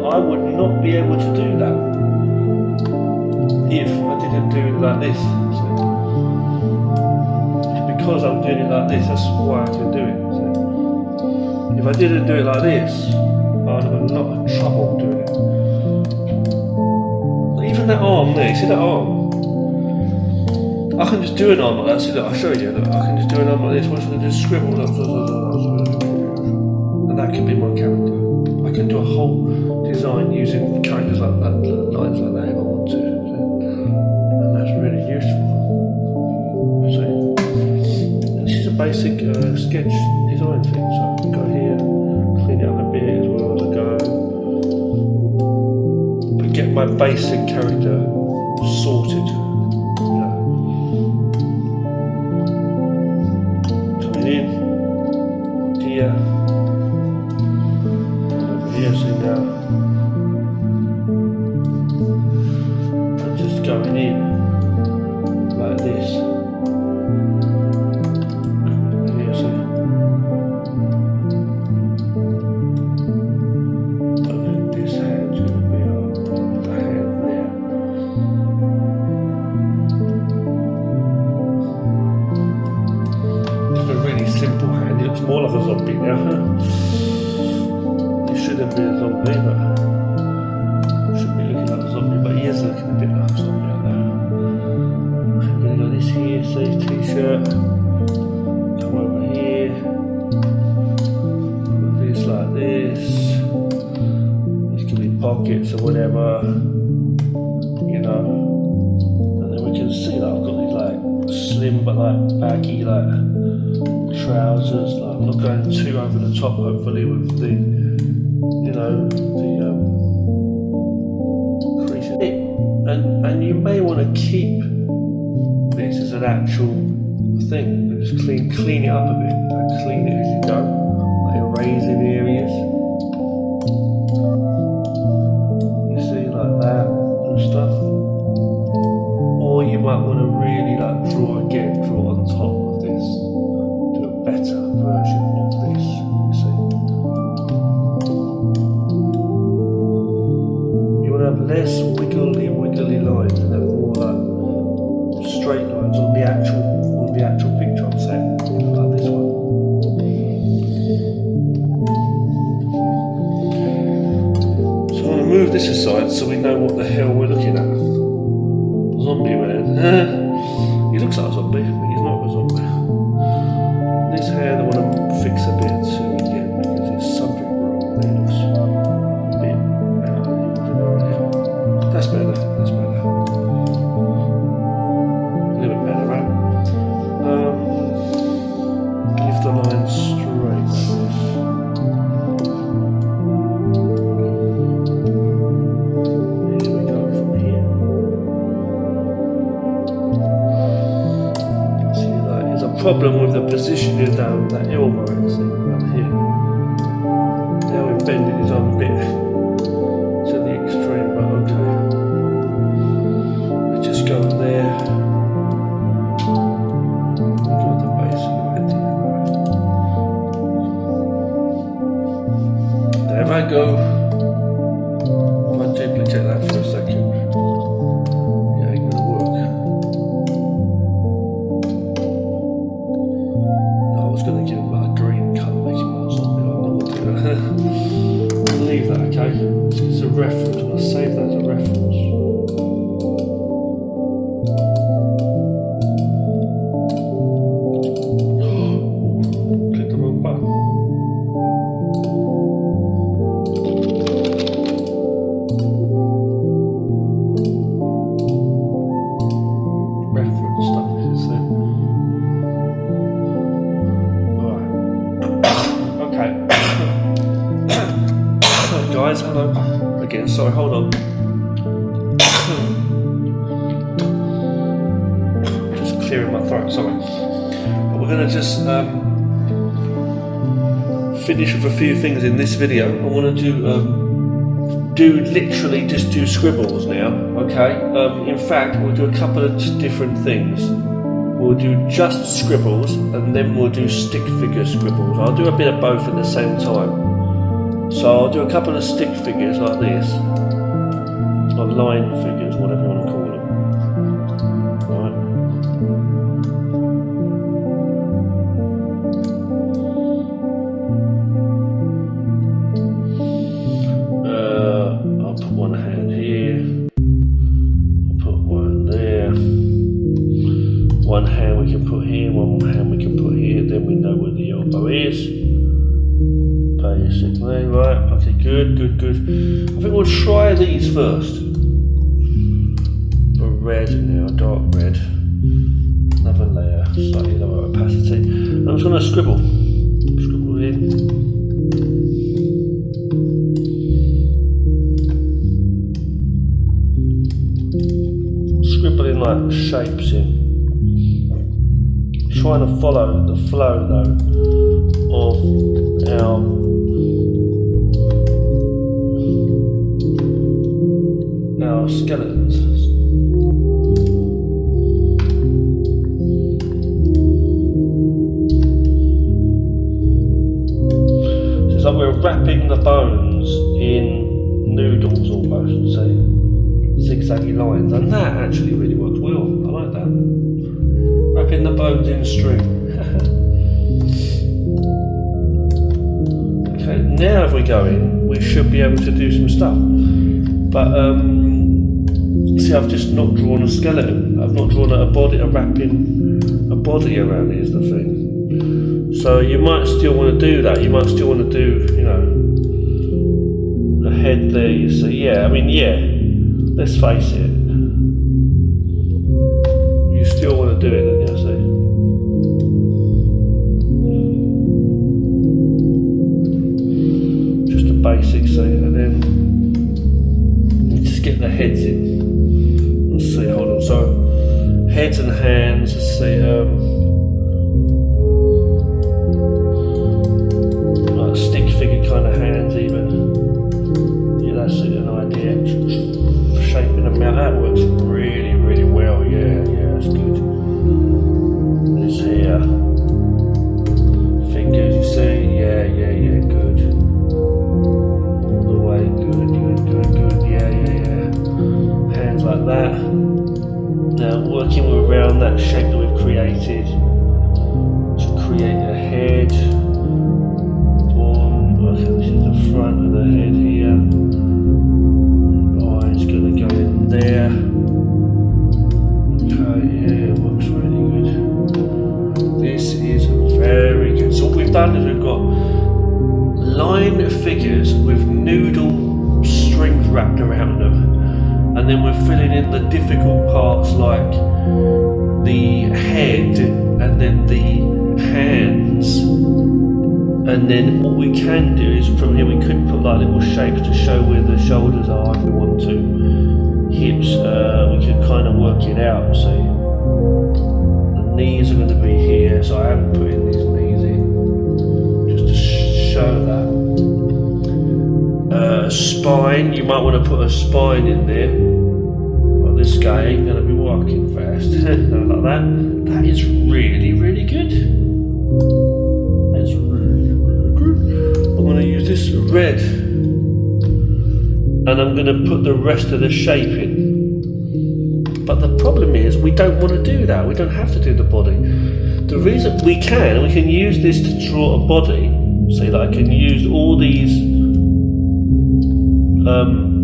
I would not be able to do that if I didn't do it like this. See? It's because I'm doing it like this, that's why I can do it. See? If I didn't do it like this, I'd have a lot of trouble doing it. Even that arm there, you see that arm? I can just do an arm like that, see that, I'll show you, look, I can just do an arm like this, watch, I can just scribble, and that can be my character. I can do a whole design using characters like that, lines like that if I want to, and that's really useful. So this is a basic sketch design thing, so I can go here, clean it up a bit as well as I go, but get my basic character sorted. Coming in here. Here, see now, I'm just going in like this. Here, see, and then this hand's going to be on the hand there. It's a really simple hand, it looks more like a zombie now. Shouldn't be a zombie, but should be looking like a zombie, but he is looking a bit like a zombie like that. I'm going to go this here, see, t-shirt, come over here, put this like this, these can be pockets or whatever, you know, and then we can see that I've got these like slim but like baggy like trousers, like I'm not going too over the top hopefully with the, you know, the creases. And you may want to keep this as an actual thing. Just clean it up a bit. Clean it as you go. Like erasing areas. You see, like that and stuff. Or you might want to really like draw on top of this. Do a better version of this. You see. Have less wiggly lines and have more like straight lines on the actual picture I'm saying, like this one. we know what the hell we're looking at. Zombie man. He looks like a zombie, but he's not a zombie. This hand I want to fix a bit too again because there's something wrong. It looks a bit out of the. That's better. That's better. A little bit better, right? Leave the line straight like this. Here we go from here. See, like, there's a problem with the positioning down that elbow, see, right here. Now we've bended his arm a bit to the extreme, but okay. Let's just go there. There I go. If I duplicate that for a second, yeah, ain't gonna work. I was gonna give him like a green colour, make him more something. I'm not gonna do that. Leave that, okay? It's a reference. I'm gonna save that as a reference. Click the wrong button. Guys, hello again. Sorry, hold on. Just clearing my throat. Sorry. But we're going to just finish with a few things in this video. I want to literally just do scribbles now. Okay. In fact, we'll do a couple of different things. We'll do just scribbles, and then we'll do stick figure scribbles. I'll do a bit of both at the same time. So I'll do a couple of stick figures like this, or line figures, whatever you want to call them. Right. I'll put one hand here, I'll put one there, one hand we can put here, one hand we can put here, then we know where the elbow is. Basically, right, okay, good. I think we'll try these first. For red now, dark red. Another layer, slightly lower opacity. And I'm just going to scribble in. Scribbling like shapes in. Trying to follow the flow though of our skeletons. So it's like we're wrapping the bones in noodles almost, say zigzaggy lines, and that actually really works well. I like that. Wrapping the bones in string. Okay, now if we go in, we should be able to do some stuff. But see, I've just not drawn a skeleton. I've not drawn a body, wrapping a body around it is the thing. So you might still want to do that. You might still want to do, you know, the head there. You see, yeah. I mean, yeah. Let's face it. You still want to do it, don't you? See, just a basic, see, and then. Get the heads in. Let's see, hold on. So, heads and hands. Let's see. Like stick figure kind of hands, even. Yeah, that's an idea. Shaping them out. figures with noodle strings wrapped around them, and then we're filling in the difficult parts like the head and then the hands. And then what we can do is from here we could put like little shapes to show where the shoulders are if we want to. Hips, we can kind of work it out, see. The knees are going to be here, so I haven't put in these knees in, just to show that. Spine, you might want to put a spine in there. Well, this guy ain't going to be walking fast, like that. That is really, really good. That's really, really good. I'm going to use this red, and I'm going to put the rest of the shape in. But the problem is, we don't want to do that. We don't have to do the body. The reason we can use this to draw a body. See, that I can use all these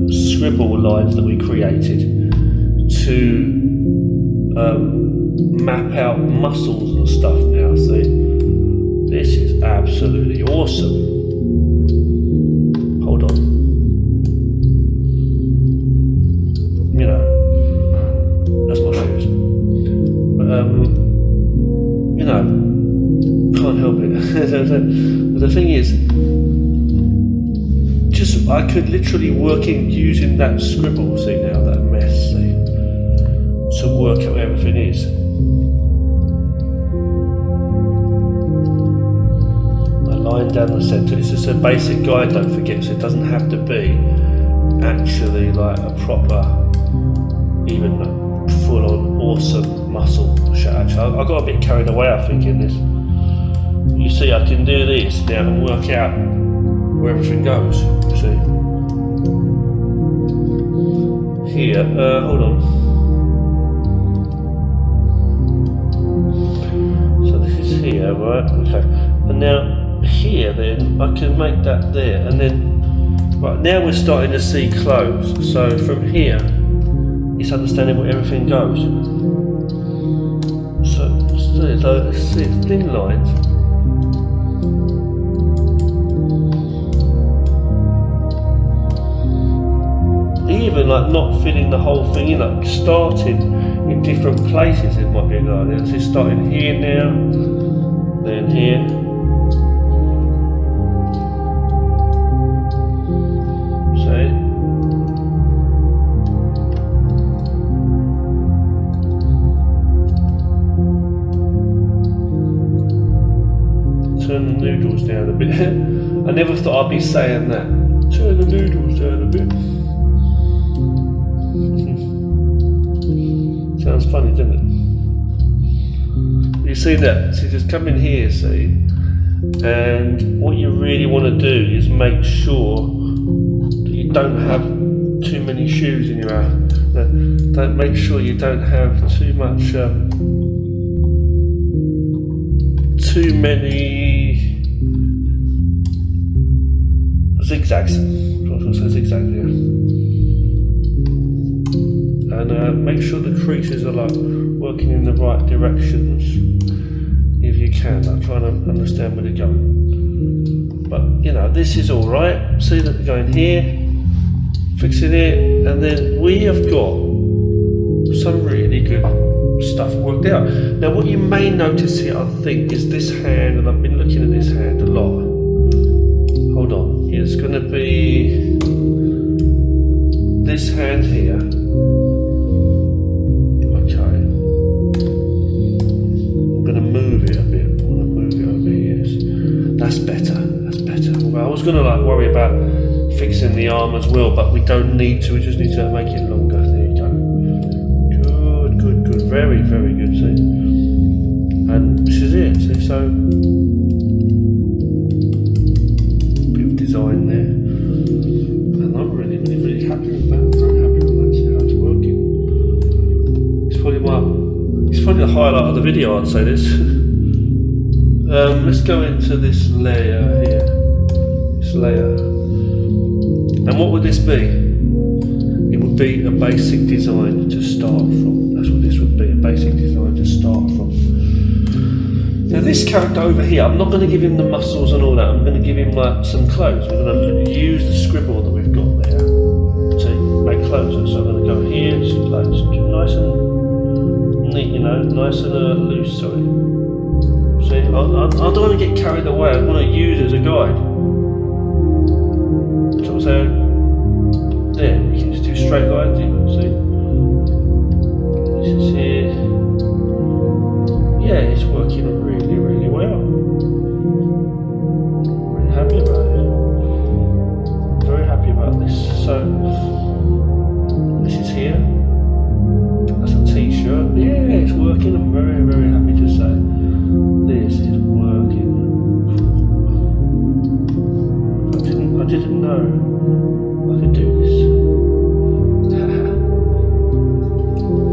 scribble lines that we created to map out muscles and stuff now. See, this is absolutely awesome. Hold on. You know, that's my shoes. But, you know, can't help it. But the thing is, I could literally work in using that scribble, see now, that mess, see, to work out where everything is. I line down the centre. It's just a basic guide, don't forget, so it doesn't have to be actually like a proper, even full-on awesome muscle shot. Actually, I got a bit carried away, I think, in this. You see, I can do this now and work out where everything goes, you see. Here, hold on. So this is here, right? Okay. And now here then, I can make that there. And then, right, now we're starting to see clothes. So from here, it's understanding where everything goes. So let's see, it's thin lines. Even like not filling the whole thing in, like starting in different places, it might be a good idea. So starting here now, then here. See? Turn the noodles down a bit. I never thought I'd be saying that. Turn the noodles down a bit. Sounds funny, doesn't it? You see that? So just come in here, see, and what you really want to do is make sure that you don't have too many shoes in your house. Don't make sure you don't have too much, too many zigzags. I was going to say zigzags, yeah. And make sure the creases are like working in the right directions if you can. I'm trying to understand where they're going. But you know, this is alright. See that they're going here, fixing it, and then we have got some really good stuff worked out. Now what you may notice here, I think, is this hand, and I've been looking at this hand a lot. Hold on, it's going to be this hand here. That's better, that's better. Well, I was going to like worry about fixing the arm as well, but we don't need to, we just need to make it longer. There you go. Good, good, good. Very, very good, see. And this is it, see, so a bit of design there. And I'm really, really, really happy with that. Very happy with that, see how it's working. It's probably the highlight of the video, I'd say this. Let's go into this layer here, this layer, and what would this be? It would be a basic design to start from. That's what this would be, a basic design to start from. Now this character over here, I'm not going to give him the muscles and all that. I'm going to give him like some clothes. We're going to use the scribble that we've got there to make clothes. So I'm going to go here, it's like nice and neat, you know, nice and loose. Sorry. See, I don't want to get carried away. I want to use it as a guide. So I'm saying, there, you can just do straight lines even. See, this is here. Yeah, it's working really, really well. I'm really happy about it. I'm very happy about this. So, this is here. That's a t-shirt. Yeah, it's working. I'm very, very happy to say. This is working. I didn't know I could do this.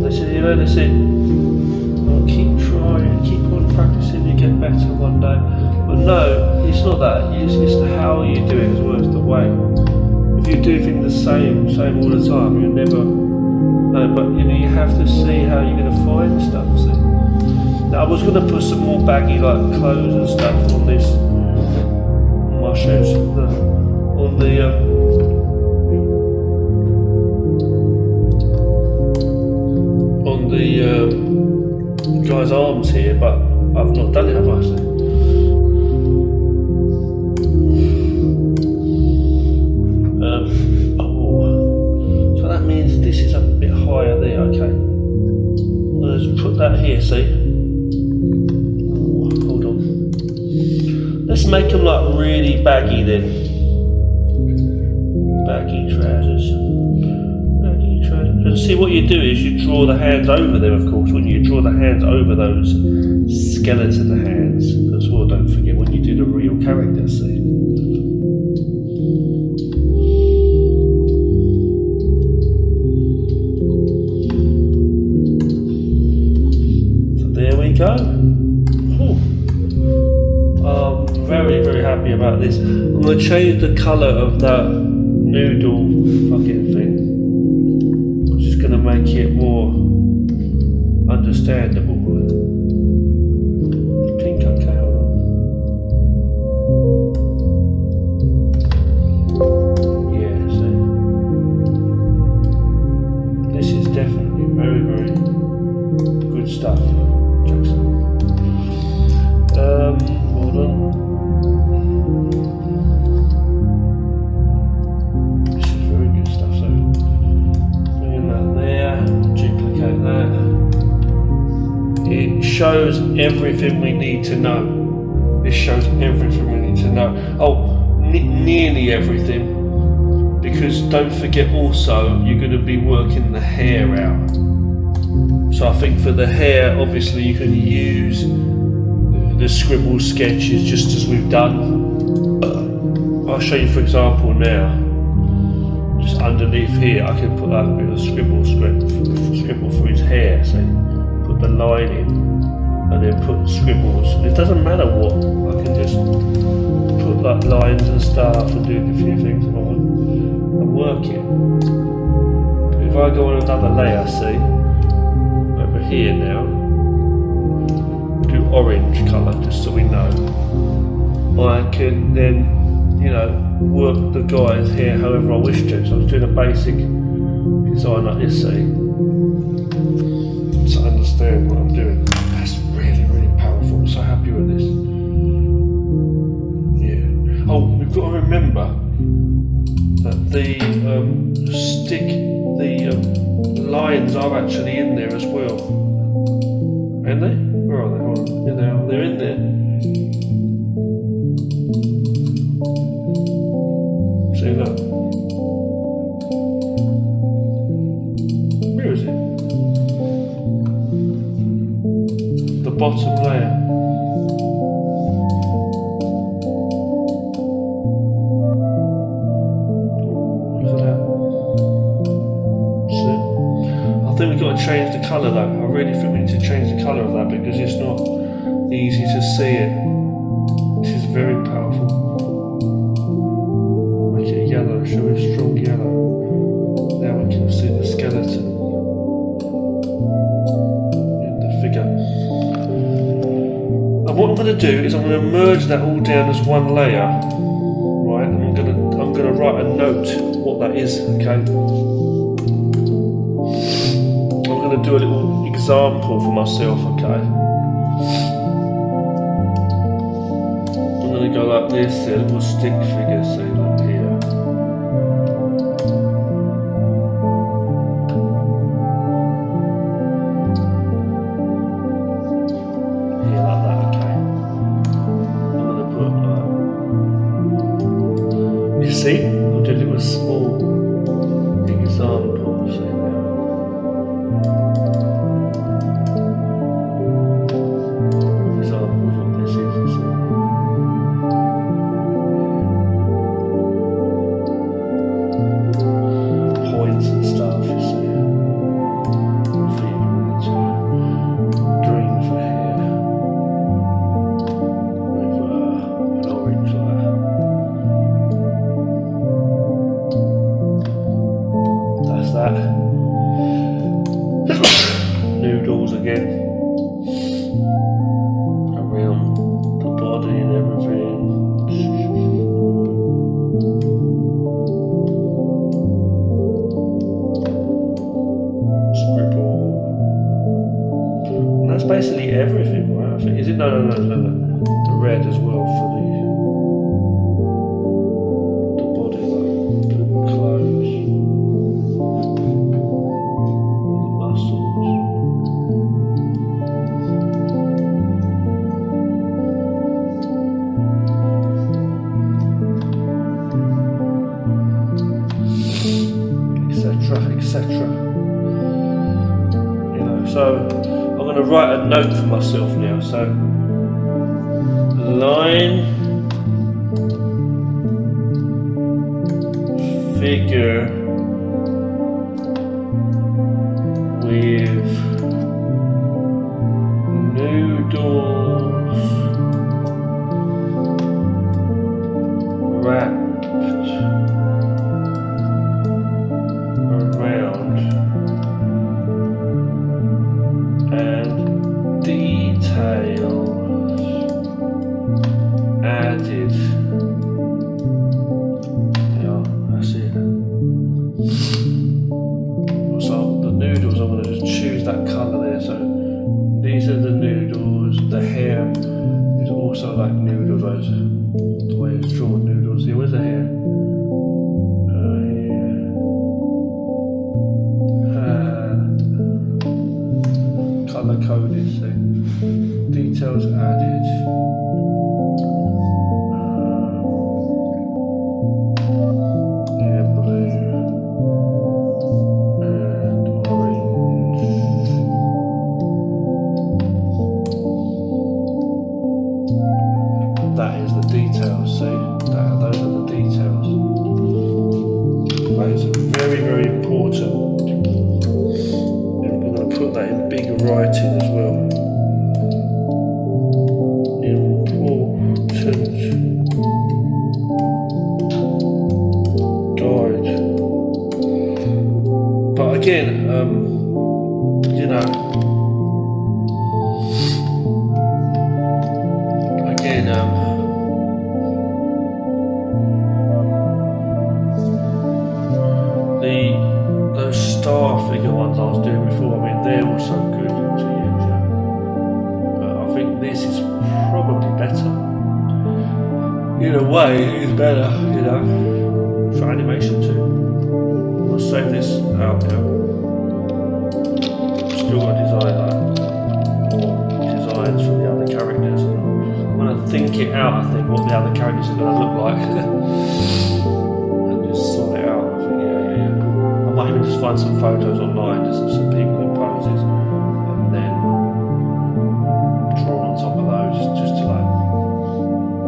That's it, you know, that's it. Keep trying, keep on practicing, you get better one day. But no, it's not that, it's how you do it as well as the way. If you do things the same all the time, you never, no, but you know, you have to see how you're going to find stuff, see. Now I was going to put some more baggy like clothes and stuff on this, on my shoes, on the guy's arms here, but I've not done it, have I? So that means this is a bit higher there, okay. Let's put that here, see? Oh, hold on. Let's make them like really baggy then. Baggy trousers. And see, what you do is you draw the hands over them, of course, when you draw the hands over those skeleton hands, as well, don't forget, when you do the real character, see. So there we go. I'm very, very happy about this. I'm going to change the colour of that noodle fucking thing. Going to make it more understandable. Pink, okay, hold on. Yeah, see. This is definitely very, very good stuff, Jackson. Hold on. It shows everything we need to know. This shows everything we need to know. Oh, nearly everything. Because don't forget also, you're going to be working the hair out. So I think for the hair, obviously you can use the scribble sketches just as we've done. I'll show you for example now. Just underneath here, I can put that bit of scribble for his hair, see? Put the line in, and then put scribbles. It doesn't matter what, I can just put like lines and stuff and do a few things if I want and work it. If I go on another layer, see, over here now, do orange colour just so we know, I can then, you know, work the guy's hair however I wish to. So I was doing a basic design like this, see, to understand what I'm doing. That's really, really powerful. I'm so happy with this. Yeah. Oh, we've got to remember that the lines are actually in there as well. Aren't they? Where are they? Hold on. Yeah, they're in there. See that? Where is it? The bottom layer. Oh, look at that. See? I think we've got to change the colour though. I really think we need to change the colour of that because it's not easy to see it. This is very powerful. Make it yellow, show it strong yellow. Now we can see the skeleton in the figure. what I'm going to do is I'm going to merge that all down as one layer, right? And I'm going to write a note what that is. Okay. I'm going to do a little example for myself. Okay. I'm going to go like this. A little stick figure. See, look here. See, I'll do a little small example. See now. Example of what this is. You see. Points and stuff. You see. Green for here. With an orange like that. That noodles again around the body and everything. Scribble. And that's basically everything, right? I think. Is it? No. The red as well for the body, like the clothes. Etc. You know, so I'm going to write a note for myself now. So line figure with noodles wrapped around and details added. Yeah, that's it. So the noodles, I'm going to just choose that colour there. So these are the noodles. The hair is also like noodles. The way it's drawn noodles. Here, where's the hair? Colour coded, so details added. Yeah, blue and orange. That is the details. See, those are the details. That is very, very important. Put that in big writing as well. Important guide. But again, you know, those star figure ones I was doing before, I mean, they're also good to use, yeah. But I think this is probably better. In a way, it is better, you know, for animation too. I'll save this out now. Still got to design more designs for the other characters. And when I think it out, I think what the other characters are going to look like. And just sort it out. I think, yeah. I might even just find some photos online, just of some people in poses, and then draw on top of those, just to like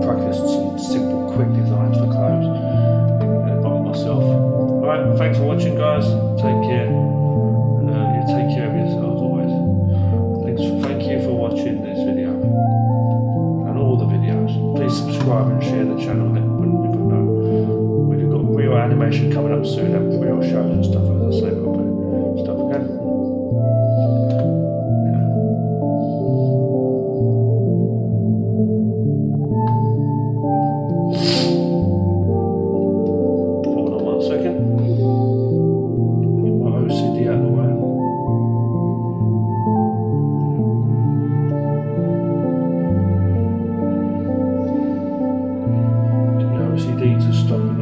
practice some simple, quick designs for clothes. By myself. Alright, thanks for watching, guys. Take care. You take care of yourselves always. Thank you for watching this video and all the videos. Please subscribe and share the channel. We've got real animation coming up soon, and real shows and stuff, as I say, we'll put stuff again. Yeah. stop.